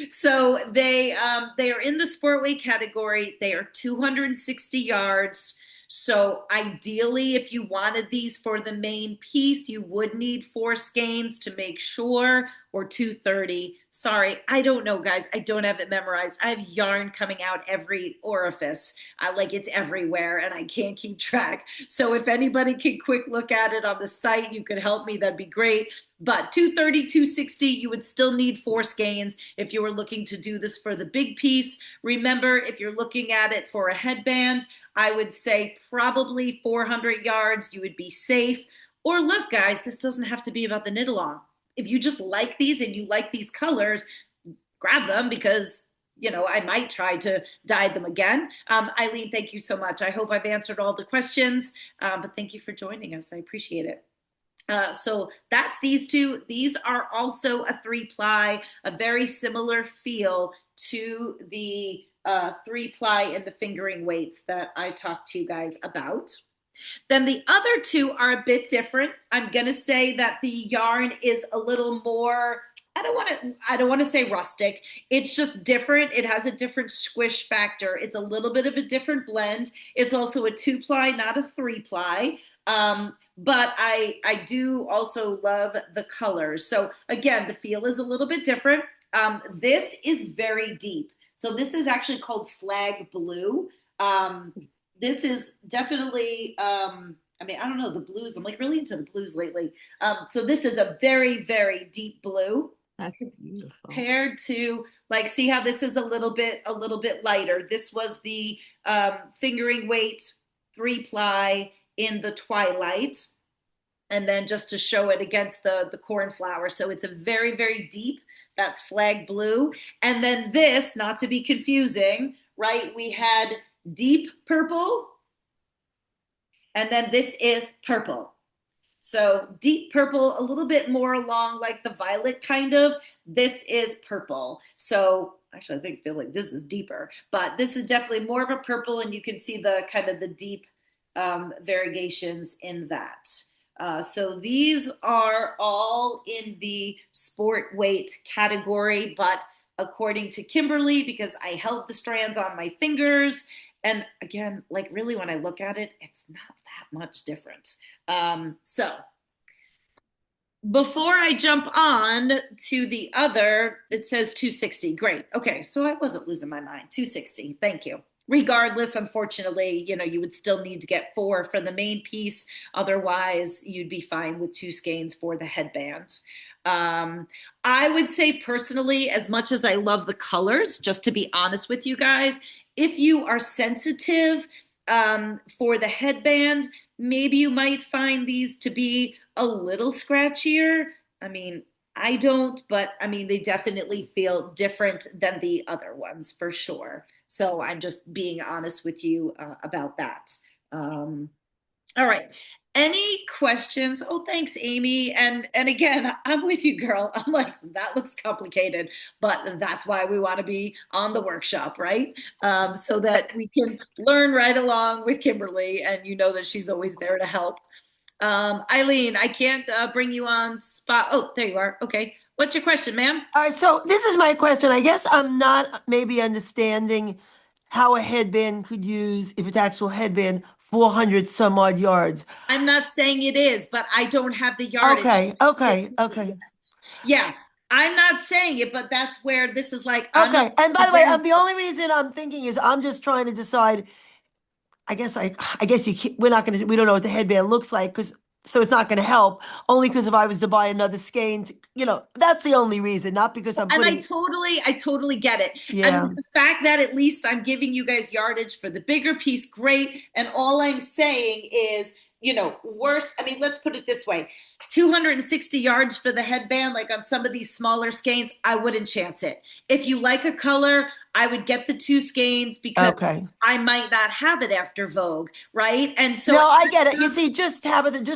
So they are in the sport weight category. They are 260 yards. So ideally, if you wanted these for the main piece, you would need 4 skeins to make sure, or 230. Sorry, I don't know, guys. I don't have it memorized. I have yarn coming out every orifice. Like it's everywhere, and I can't keep track. So if anybody can quick look at it on the site, you could help me, that'd be great. But 230, 260, you would still need 4 skeins if you were looking to do this for the big piece. Remember, if you're looking at it for a headband, I would say probably 400 yards, you would be safe. Or look, guys, this doesn't have to be about the knit along. If you just like these and you like these colors, grab them because, you know, I might try to dye them again. Eileen, thank you so much. I hope I've answered all the questions, but thank you for joining us. I appreciate it. So that's these 2. These are also a 3-ply, a very similar feel to the 3-ply and the fingering weights that I talked to you guys about. Then the other 2 are a bit different. I'm going to say that the yarn is a little more, I don't want to say rustic. It's just different. It has a different squish factor. It's a little bit of a different blend. It's also a 2-ply, not a 3-ply. But I do also love the colors. So again, the feel is a little bit different. This is very deep. So this is actually called Flag Blue. This is definitely, I don't know, the blues. I'm like really into the blues lately. So this is a very, very deep blue. That's beautiful. Compared to, like, see how this is a little bit lighter. This was the fingering weight 3-ply in the Twilight. and then just to show it against the cornflower. So it's a very, very deep, that's flag blue. And then this, not to be confusing, right? We had deep purple, and then this is purple. So deep purple, a little bit more along like the violet kind of. This is purple. So actually, I feel like this is deeper, but this is definitely more of a purple, and you can see the kind of the deep variegations in that. So these are all in the sport weight category, but according to Kimberly, because I held the strands on my fingers, and again, like really when I look at it, it's not that much different. So before I jump on to the other, it says 260. Great. Okay, so I wasn't losing my mind. 260. Thank you. Regardless, unfortunately, you would still need to get 4 for the main piece. Otherwise, you'd be fine with 2 skeins for the headband. I would say personally, as much as I love the colors, just to be honest with you guys, if you are sensitive for the headband, maybe you might find these to be a little scratchier. I mean, I don't, but I mean, they definitely feel different than the other ones for sure. So I'm just being honest with you about that. All right. Any questions? Oh, thanks, Amy. And again, I'm with you, girl. I'm like, that looks complicated, but that's why we want to be on the workshop, right? So that we can learn right along with Kimberly, and you know that she's always there to help. Eileen, I can't bring you on spot. Oh, there you are. Okay. What's your question, ma'am? All right, so this is my question. I guess I'm not maybe understanding how a headband could use, if it's actual headband, 400 some odd yards. I'm not saying it is, but I don't have the yardage. Okay. Yeah, I'm not saying it, but that's where this is like. Okay, and by the way, the only reason I'm thinking is I'm just trying to decide. I guess we're not going to, we don't know what the headband looks like, so it's not going to help, only because if I was to buy another skein, that's the only reason, not because I'm putting. And I totally get it. Yeah. And the fact that at least I'm giving you guys yardage for the bigger piece, great. And all I'm saying is, worse. I mean, let's put it this way. 260 yards for the headband, like on some of these smaller skeins, I wouldn't chance it. If you like a color, I would get the 2 skeins because I might not have it after Vogue, right? And so no, I get it. You see, just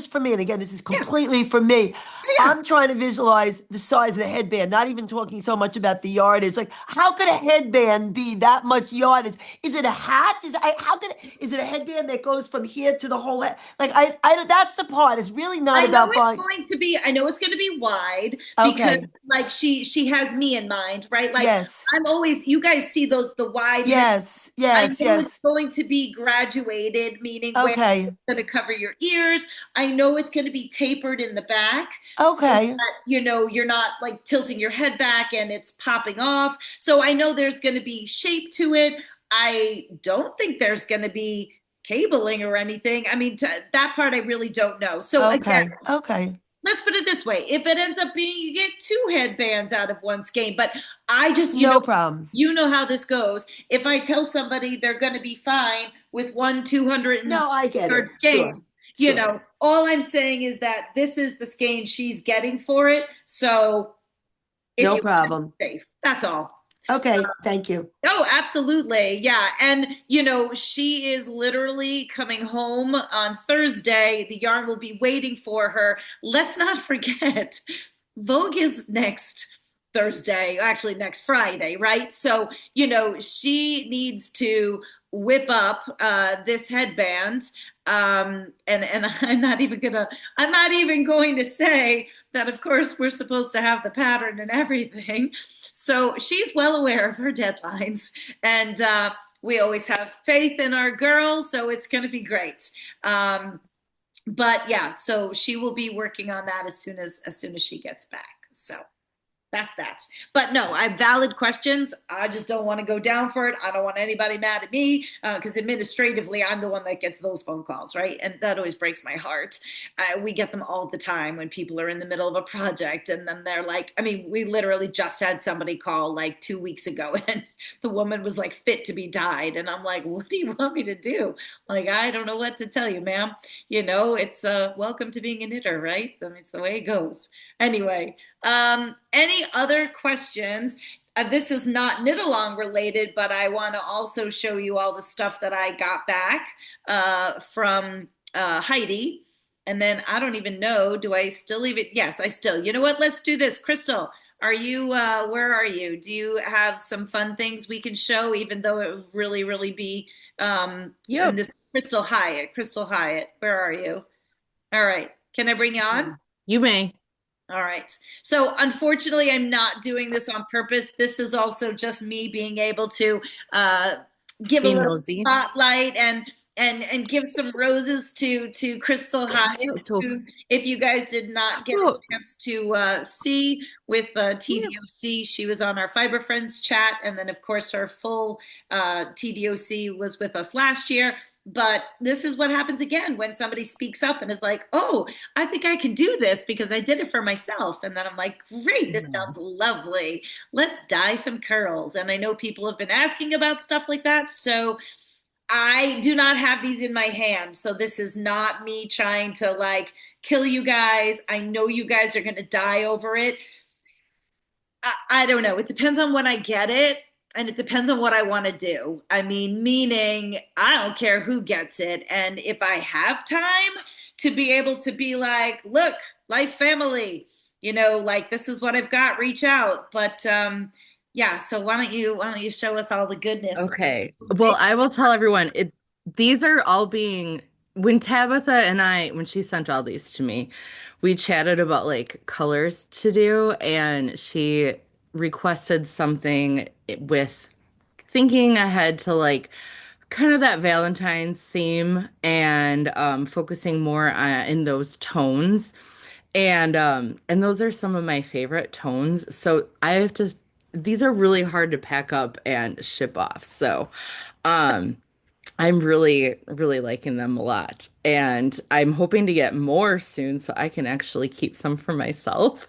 for me, and again, this is completely for me. I'm trying to visualize the size of the headband, not even talking so much about the yardage. Like, how could a headband be that much yardage? Is it a hat? Is it a headband that goes from here to the whole head? Like, I that's the part. It's really not about buying. I know it's going to be wide because like she has me in mind, right? Like I'm always, you guys see the wide. Yes. It's going to be graduated, meaning where it's going to cover your ears. I know it's going to be tapered in the back. Okay. So that, you're not like tilting your head back and it's popping off. So I know there's going to be shape to it. I don't think there's going to be cabling or anything. I mean, that part I really don't know. So again, let's put it this way. If it ends up being, you get 2 headbands out of one skein, but I just, no problem. You know how this goes. If I tell somebody they're going to be fine with 200 no, I get it. Skein, sure. All I'm saying is that this is the skein she's getting for it. So no problem. Safe. That's all. Okay, thank you. Oh, absolutely. Yeah. And, she is literally coming home on Thursday. The yarn will be waiting for her. Let's not forget, Vogue is next Thursday, actually next Friday, right? So, she needs to whip up this headband. And I'm not even going to say that, of course, we're supposed to have the pattern and everything. So she's well aware of her deadlines, and we always have faith in our girl. So it's going to be great. But yeah, so she will be working on that as soon as she gets back. So That's that. But no, I have valid questions. I just don't want to go down for it. I don't want anybody mad at me because administratively, I'm the one that gets those phone calls, right? And that always breaks my heart. We get them all the time when people are in the middle of a project and then they're like, I mean, we literally just had somebody call like 2 weeks ago and the woman was like fit to be dyed. And I'm like, what do you want me to do? Like, I don't know what to tell you, ma'am. It's welcome to being a knitter, right? I mean, it's the way it goes. Anyway, any other questions? This is not knit along related, but I want to also show you all the stuff that I got back from Heidi. And then I don't even know, do I still leave it? Yes, I still. You know what? Let's do this. Crystal, are you, where are you? Do you have some fun things we can show, even though it would really, really be, and this Crystal Hyatt, where are you? All right. Can I bring you on? You may. All right. So unfortunately, I'm not doing this on purpose. This is also just me being able to give a little spotlight and give some roses to Crystal Hyatt, who, if you guys did not get a chance to see with TDOC, she was on our Fiber Friends chat, and then of course her full TDOC was with us last year. But this is what happens again when somebody speaks up and is like, oh, I think I can do this because I did it for myself. And then I'm like, great, this sounds lovely. Let's dye some curls. And I know people have been asking about stuff like that. So I do not have these in my hand. So this is not me trying to like kill you guys. I know you guys are going to die over it. I don't know. It depends on when I get it. And it depends on what I want to do. I mean, meaning I don't care who gets it. And if I have time to be able to be like, look, life, family, like this is what I've got, reach out. But yeah, so why don't you show us all the goodness? Okay. Well, I will tell everyone these are all being when Tabitha and when she sent all these to me, we chatted about like colors to do, and she requested something with thinking ahead to like kind of that Valentine's theme and focusing more in those tones. And those are some of my favorite tones. So these are really hard to pack up and ship off. So I'm really, really liking them a lot. And I'm hoping to get more soon so I can actually keep some for myself.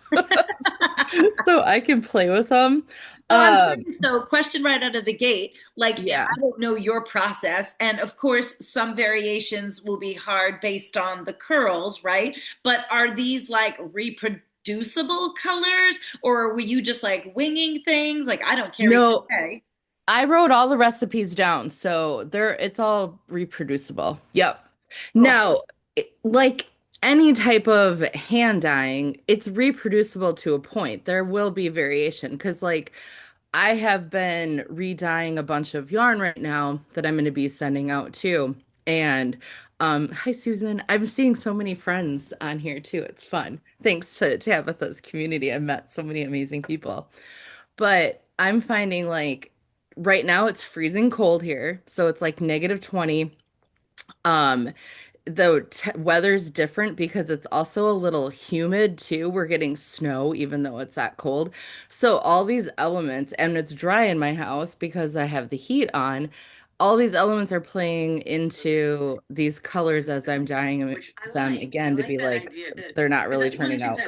So I can play with them. So question right out of the gate, like, yeah. I don't know your process. And of course, some variations will be hard based on the curls, right? But are these like reproducible colors, or were you just like winging things? Like, I don't care. No, I wrote all the recipes down, so it's all reproducible. Yep. Cool. Now, like any type of hand dyeing, it's reproducible to a point. There will be variation because like I have been re-dyeing a bunch of yarn right now that I'm going to be sending out too. And hi Susan, I'm seeing so many friends on here too. It's fun. Thanks to Tabitha's community. I've met so many amazing people. But I'm finding like right now it's freezing cold here. So it's like -20. The weather's different because it's also a little humid too. We're getting snow even though it's that cold. So all these elements, and it's dry in my house because I have the heat on. All these elements are playing into these colors as I'm dyeing them again to be like they're not really turning out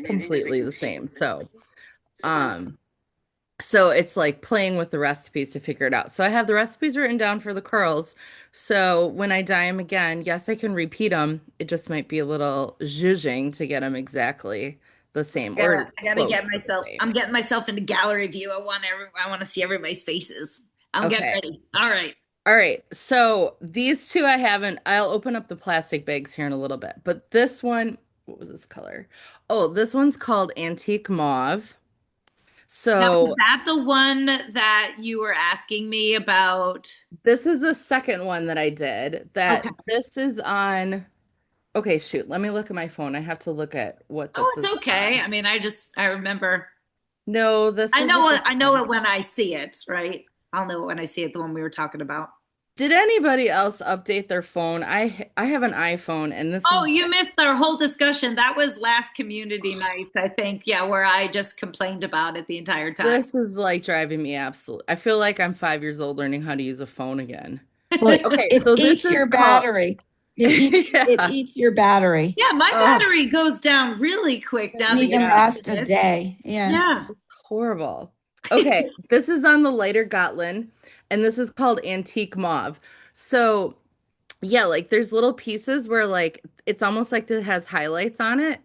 completely the same. So it's like playing with the recipes to figure it out. So I have the recipes written down for the curls. So when I dye them again, yes, I can repeat them. It just might be a little zhuzhing to get them exactly the same. I gotta get myself. I'm getting myself into gallery view. I want to see everybody's faces. I'm getting ready. All right. All right. So these two I haven't. I'll open up the plastic bags here in a little bit. But this one, what was this color? Oh, this one's called Antique Mauve. So now, is that the one that you were asking me about? This is the second one that I did. This is on. Okay, shoot. Let me look at my phone. I have to look at what this is. Oh, it's okay. On. I mean, I remember. No, I know it when I see it, right? I'll know it when I see it, the one we were talking about. Did anybody else update their phone? I have an iPhone and this Oh, is you missed our whole discussion. That was last community nights, I think. Yeah, where I just complained about it the entire time. this is like driving me absolute. I feel like I'm 5 years old learning how to use a phone again. Well, Okay, it so this eats is your called battery. It yeah. eats your battery. Yeah, my Oh, battery goes down really quick now Doesn't that you even yeah. last mention a it. day. Yeah. Yeah. Horrible. Okay, this is on the lighter Gotland, and this is called Antique Mauve. So, yeah, like there's little pieces where like it's almost like it has highlights on it,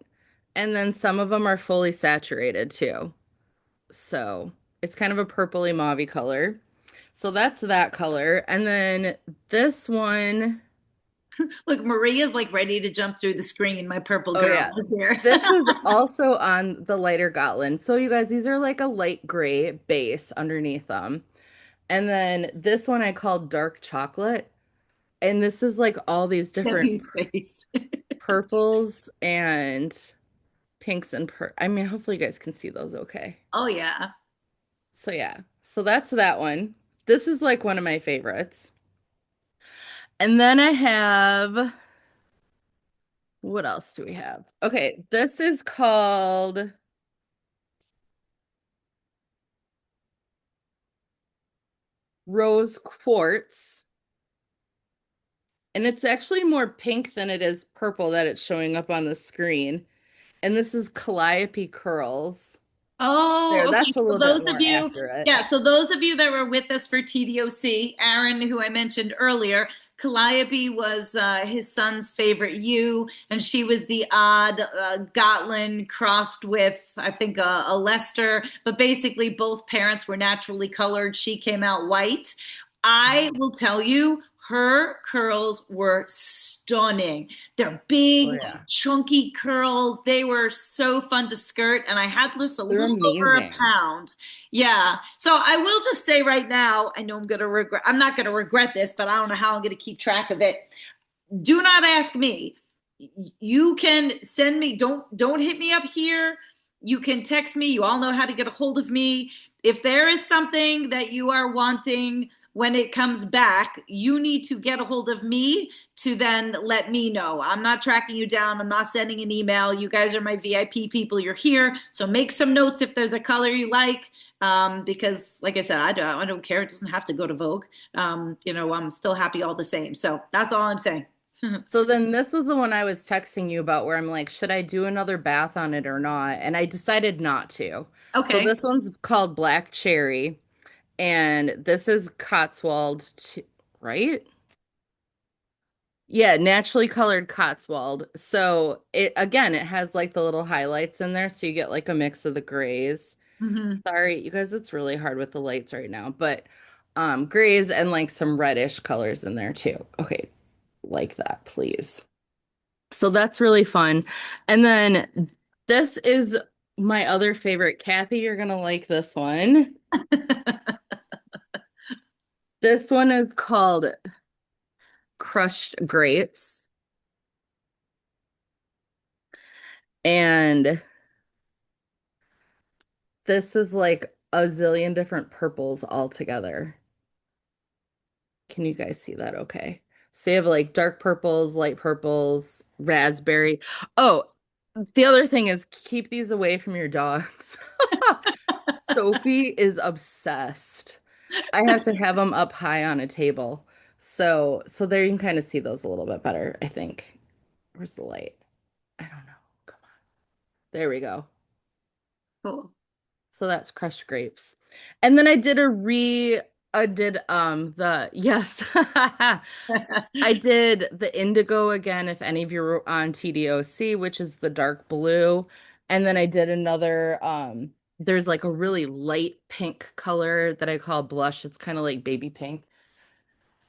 and then some of them are fully saturated too. So, it's kind of a purpley mauvey color. So that's that color. And then this one, Look, Maria's like ready to jump through the screen. My purple oh girl yeah. is here. This is also on the lighter Gotland. So you guys, these are like a light gray base underneath them. And then this one I called dark chocolate. And this is like all these different Debbie's face. purples and pinks and I mean, hopefully you guys can see those okay. Oh, yeah. So yeah. So that's that one. This is like one of my favorites. And then I have what else do we have? Okay, this is called Rose Quartz. And it's actually more pink than it is purple that it's showing up on the screen. And this is Calliope Curls. Oh, There, okay. that's a So little bit those of more you, accurate. yeah, so those of you that were with us for TDOC, Aaron, who I mentioned earlier, Calliope was his son's favorite ewe, and she was the odd Gotland crossed with, I think, a Leicester. But basically, both parents were naturally colored. She came out white. I will tell you, her curls were stunning. They're big, Oh like, yeah. chunky curls. They were so fun to skirt, and I had just a They're little over a amazing. pound. Yeah. So I will just say right now, I know I'm gonna regret. I'm not gonna regret this, but I don't know how I'm gonna keep track of it. Do not ask me. You can send me. Don't hit me up here. You can text me. You all know how to get a hold of me. If there is something that you are wanting when it comes back, you need to get a hold of me to then let me know. I'm not tracking you down. I'm not sending an email. You guys are my VIP people. You're here. So make some notes if there's a color you like. Because like I said, I don't care. It doesn't have to go to Vogue. I'm still happy all the same. So that's all I'm saying. So then this was the one I was texting you about where I'm like, should I do another bath on it or not? And I decided not to. So Okay. this one's called Black Cherry, and this is Cotswold, right? Yeah, naturally colored Cotswold. So it again, it has like the little highlights in there, so you get like a mix of the grays. Mm-hmm. Sorry, you guys, it's really hard with the lights right now, but grays and like some reddish colors in there too. Okay, like that, please. So that's really fun. And then this is my other favorite. Kathy, you're gonna like this one. This one is called Crushed Grapes. And this is like a zillion different purples all together. Can you guys see that okay? So you have like dark purples, light purples, raspberry. Oh, the other thing is keep these away from your dogs. Sophie is obsessed. I have to have them up high on a table. So there you can kind of see those a little bit better, I think. Where's the light? I don't know. Come on. There we go. Cool. So that's crushed grapes. And then I did the yes. I did the indigo again, if any of you were on TDOC, which is the dark blue. And then I did another there's like a really light pink color that I call blush. It's kind of like baby pink.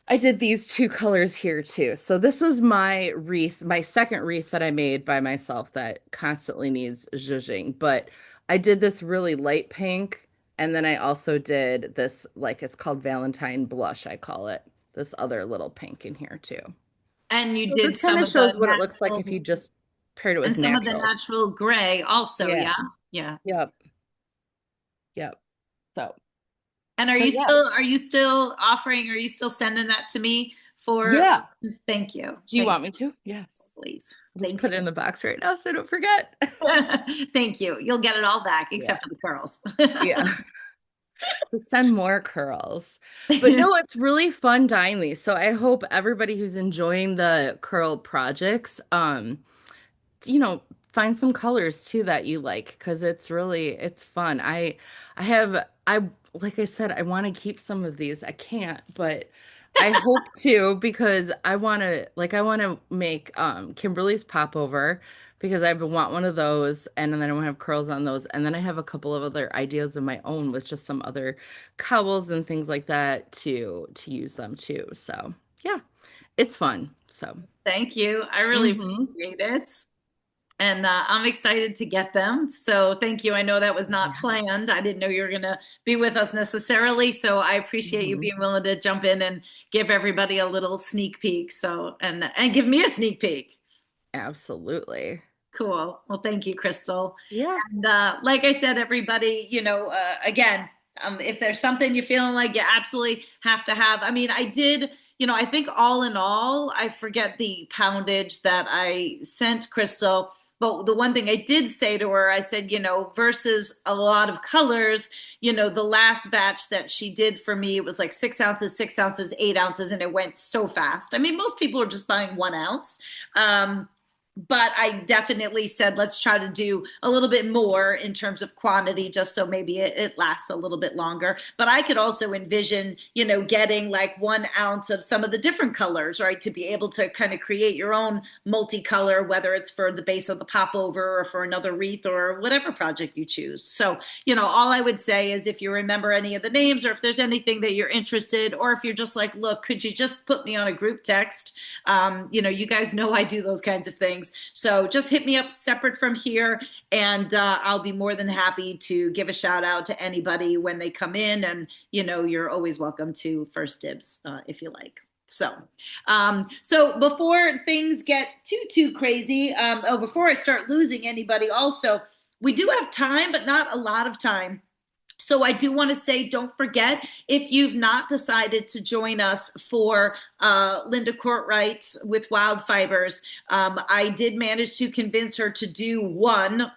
I did these two colors here too. So this is my wreath, my second wreath that I made by myself that constantly needs zhuzhing. But I did this really light pink, and then I also did this, like it's called Valentine blush, I call it. This other little pink in here too. And you So did this kind some of of the shows what it looks like if natural you just paired it and with some of the natural. natural gray also, Yeah. yeah? Yeah. Yep. Yep. So And are you still offering, are you still sending that to me for? Yeah. Thank you. Do you want me to? Yes. Please. Let's put it in the box right now so I don't forget. Thank you. You'll get it all back except for the curls. Yeah. To send more curls. But no, it's really fun dyeing these. So I hope everybody who's enjoying the curl projects, find some colors too that you like because it's fun. I like I said, I want to keep some of these. I can't, but I hope to because I want to make Kimberly's popover because I want one of those and then I want to have curls on those and then I have a couple of other ideas of my own with just some other cowls and things like that to use them too. So, yeah. It's fun. So, thank you. I really appreciate it. And I'm excited to get them. So thank you. I know that was not planned. I didn't know you were going to be with us necessarily. So I appreciate you being willing to jump in and give everybody a little sneak peek. So, and give me a sneak peek. Absolutely. Cool. Well, thank you, Crystal. Yeah. And like I said, everybody, again, if there's something you're feeling like you absolutely have to have, I mean, I did, I think all in all, I forget the poundage that I sent Crystal. But the one thing I did say to her, I said, versus a lot of colors, the last batch that she did for me, it was like 6 ounces, 6 ounces, 8 ounces, and it went so fast. I mean, most people are just buying 1 ounce. But I definitely said, let's try to do a little bit more in terms of quantity, just so maybe it lasts a little bit longer. But I could also envision, getting like 1 ounce of some of the different colors, right? To be able to kind of create your own multicolor, whether it's for the base of the popover or for another wreath or whatever project you choose. So, all I would say is if you remember any of the names or if there's anything that you're interested, or if you're just like, look, could you just put me on a group text? You guys know I do those kinds of things. So just hit me up separate from here and I'll be more than happy to give a shout out to anybody when they come in. And, you're always welcome to first dibs if you like. So before things get too crazy, before I start losing anybody also, we do have time, but not a lot of time. So I do want to say, don't forget, if you've not decided to join us for Linda Courtwright with Wild Fibers, I did manage to convince her to do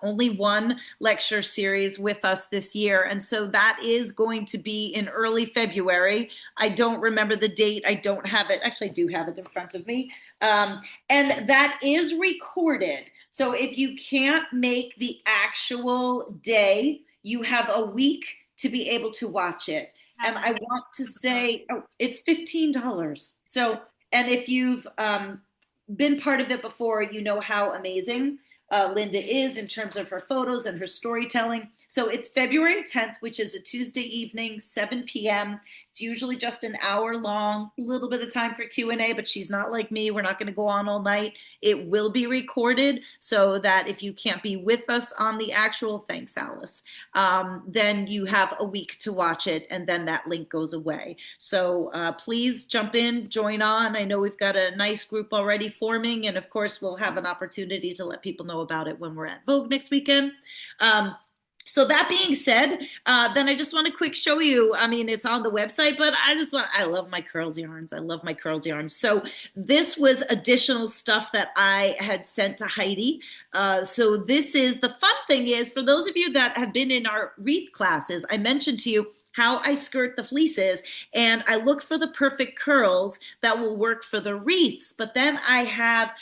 only one lecture series with us this year. And so that is going to be in early February. I don't remember the date. I don't have it. Actually, I do have it in front of me. And that is recorded. So if you can't make the actual day, you have a week to be able to watch it. And I want to say, it's $15. So, and if you've been part of it before, you know how amazing Linda is in terms of her photos and her storytelling. So it's February 10th, which is a Tuesday evening, 7 p.m. It's usually just an hour long, a little bit of time for Q&A, but she's not like me. We're not going to go on all night. It will be recorded so that if you can't be with us on the actual, thanks, Alice, then you have a week to watch it, and then that link goes away. So please jump in, join on. I know we've got a nice group already forming, and of course, we'll have an opportunity to let people know about it when we're at Vogue next weekend. So that being said, then I just want to quick show you, I mean, it's on the website, but I love my curls yarns. I love my curls yarns. So this was additional stuff that I had sent to Heidi. So this is, the fun thing is, for those of you that have been in our wreath classes, I mentioned to you how I skirt the fleeces, and I look for the perfect curls that will work for the wreaths. But then I have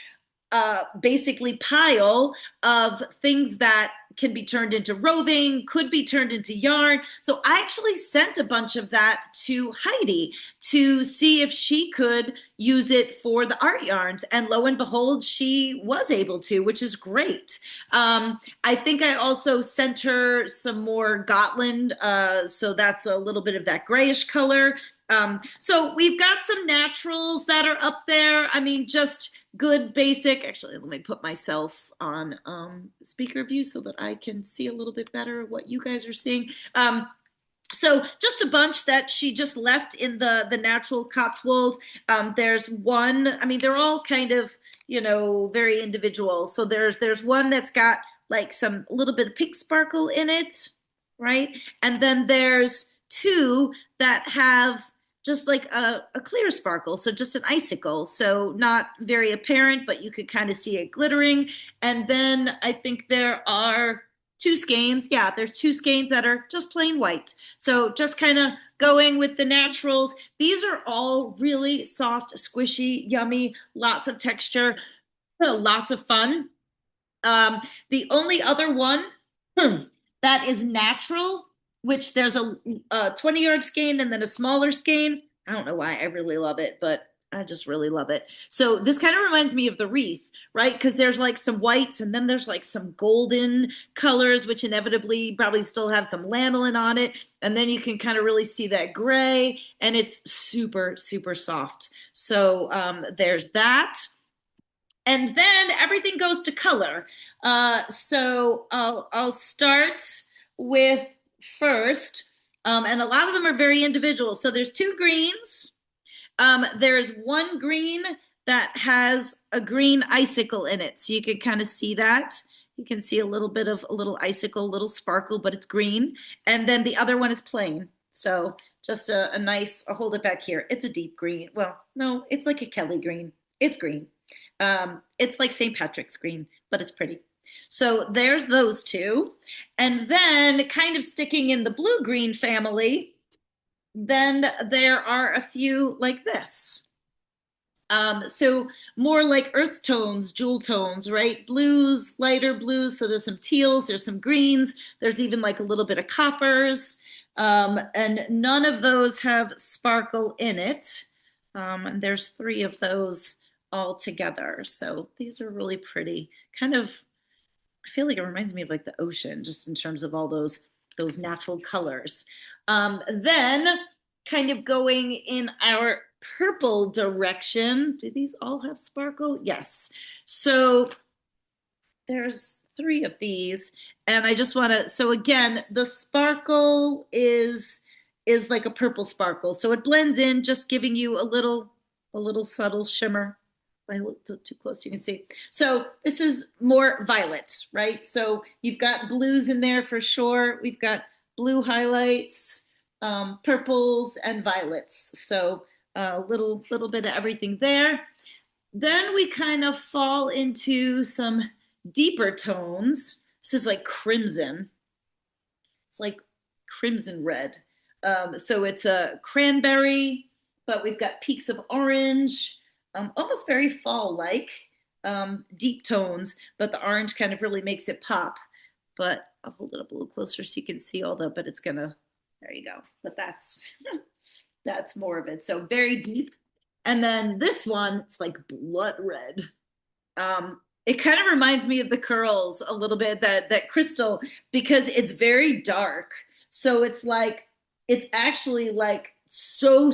basically pile of things that can be turned into roving, could be turned into yarn. So I actually sent a bunch of that to Heidi to see if she could use it for the art yarns. And lo and behold, she was able to, which is great. I think I also sent her some more Gotland. So that's a little bit of that grayish color. So we've got some naturals that are up there. I mean, just good basic. Actually, let me put myself on speaker view so that I can see a little bit better what you guys are seeing. So just a bunch that she just left in the natural Cotswold. There's one, I mean, they're all kind of, very individual. So there's one that's got like some little bit of pink sparkle in it, right? And then there's two that have just like a clear sparkle, so just an icicle, so not very apparent, but you could kind of see it glittering. And then I think there are two skeins. Yeah, there's two skeins that are just plain white. So just kind of going with the naturals. These are all really soft, squishy, yummy, lots of texture, lots of fun. The only other one that is natural, which there's a 20-yard skein and then a smaller skein. I don't know why I really love it, but I just really love it. So this kind of reminds me of the wreath, right? Because there's like some whites and then there's like some golden colors, which inevitably probably still have some lanolin on it. And then you can kind of really see that gray, and it's super, super soft. So there's that. And then everything goes to color. So I'll start with first, and a lot of them are very individual. So there's two greens. There's one green that has a green icicle in it. So you can kind of see that. You can see a little bit of a little icicle, a little sparkle, but it's green. And then the other one is plain. So just a nice, I'll hold it back here. It's a deep green. Well, no, it's like a Kelly green. It's green. It's like St. Patrick's green, but it's pretty. So there's those two. And then kind of sticking in the blue-green family, then there are a few like this. So more like earth tones, jewel tones, right? Blues, lighter blues. So there's some teals, there's some greens, there's even like a little bit of coppers. And none of those have sparkle in it. And there's three of those all together. So these are really pretty. Kind of, I feel like it reminds me of like the ocean, just in terms of all those natural colors. Then kind of going in our purple direction. Do these all have sparkle? Yes. So there's three of these, and I just want to, so again, the sparkle is like a purple sparkle. So it blends in, just giving you a little subtle shimmer. If I hold too close, you can see. So this is more violet, right? So you've got blues in there for sure. We've got blue highlights, purples, and violets. So a little bit of everything there. Then we kind of fall into some deeper tones. This is like crimson. It's like crimson red. So it's a cranberry, but we've got peaks of orange, almost very fall-like, deep tones, but the orange kind of really makes it pop. But I'll hold it up a little closer so you can see all the, but it's gonna, there you go. But that's more of it. So very deep. And then this one, it's like blood red. It kind of reminds me of the curls a little bit, that crystal, because it's very dark. So it's like, it's actually like so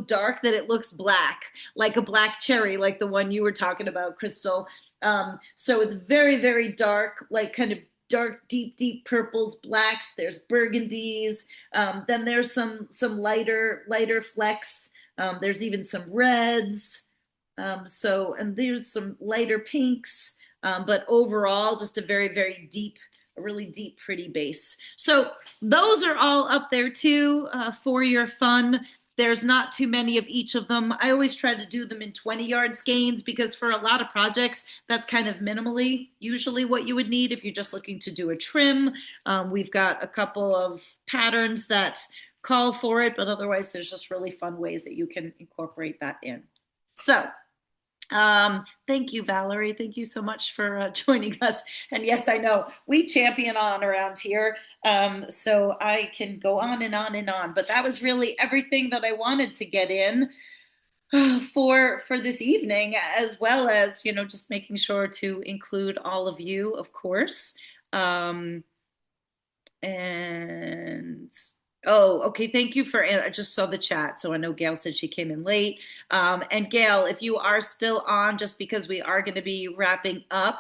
dark that it looks black, like a black cherry, like the one you were talking about, Crystal. So it's very dark, like kind of dark, deep purples, blacks. There's burgundies. Then there's some lighter flecks. There's even some reds. And there's some lighter pinks, but overall, just a very deep, a really deep, pretty base. So those are all up there too, for your fun. There's not too many of each of them. I always try to do them in 20-yard skeins, because for a lot of projects, that's kind of minimally usually what you would need if you're just looking to do a trim. We've got a couple of patterns that call for it, but otherwise there's just really fun ways that you can incorporate that in. So thank you, Valerie. Thank you so much for joining us. And yes, I know we champion on around here. So I can go on and on and on, but that was really everything that I wanted to get in for this evening, as well as, just making sure to include all of you, of course. Oh, okay. Thank you I just saw the chat. So I know Gail said she came in late. And Gail, if you are still on, just because we are going to be wrapping up,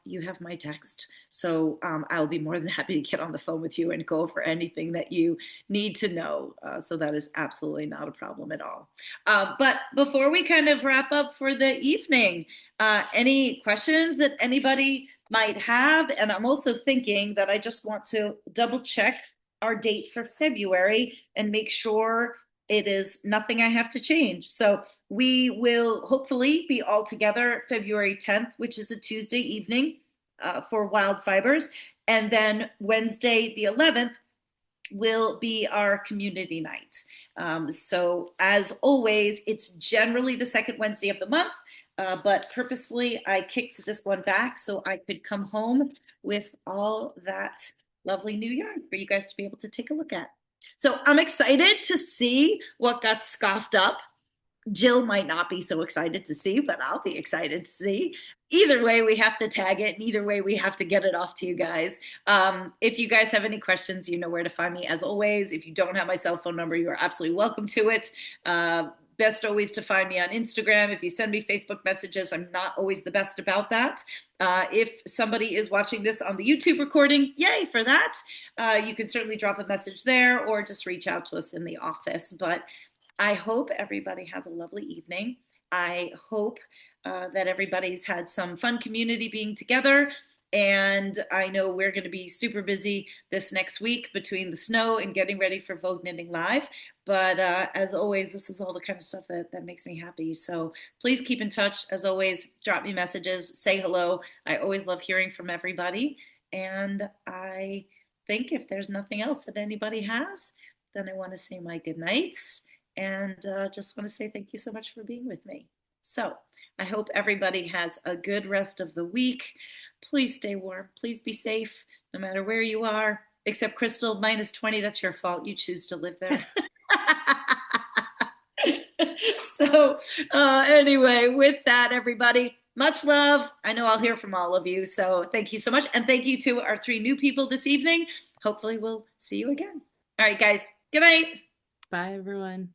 you have my text. So I'll be more than happy to get on the phone with you and go over anything that you need to know. So that is absolutely not a problem at all. But before we kind of wrap up for the evening, any questions that anybody might have? And I'm also thinking that I just want to double check our date for February and make sure it is nothing I have to change. So we will hopefully be all together February 10th, which is a Tuesday evening for Wild Fibers. And then Wednesday, the 11th, will be our community night. So as always, it's generally the second Wednesday of the month, but purposefully I kicked this one back so I could come home with all that lovely new yarn for you guys to be able to take a look at. So I'm excited to see what got scoffed up. Jill might not be so excited to see, but I'll be excited to see. Either way, we have to tag it, and either way, we have to get it off to you guys. If you guys have any questions, you know where to find me as always. If you don't have my cell phone number, you are absolutely welcome to it. Best always to find me on Instagram. If you send me Facebook messages, I'm not always the best about that. If somebody is watching this on the YouTube recording, yay for that. You can certainly drop a message there or just reach out to us in the office. But I hope everybody has a lovely evening. I hope that everybody's had some fun community being together. And I know we're going to be super busy this next week between the snow and getting ready for Vogue Knitting Live. But as always, this is all the kind of stuff that makes me happy. So please keep in touch. As always, drop me messages, say hello. I always love hearing from everybody. And I think if there's nothing else that anybody has, then I want to say my good nights. And just want to say thank you so much for being with me. So I hope everybody has a good rest of the week. Please stay warm. Please be safe, no matter where you are. Except Crystal, -20, that's your fault. You choose to live there. So anyway, with that, everybody, much love. I know I'll hear from all of you. So thank you so much. And thank you to our 3 new people this evening. Hopefully we'll see you again. All right, guys. Good night. Bye, everyone.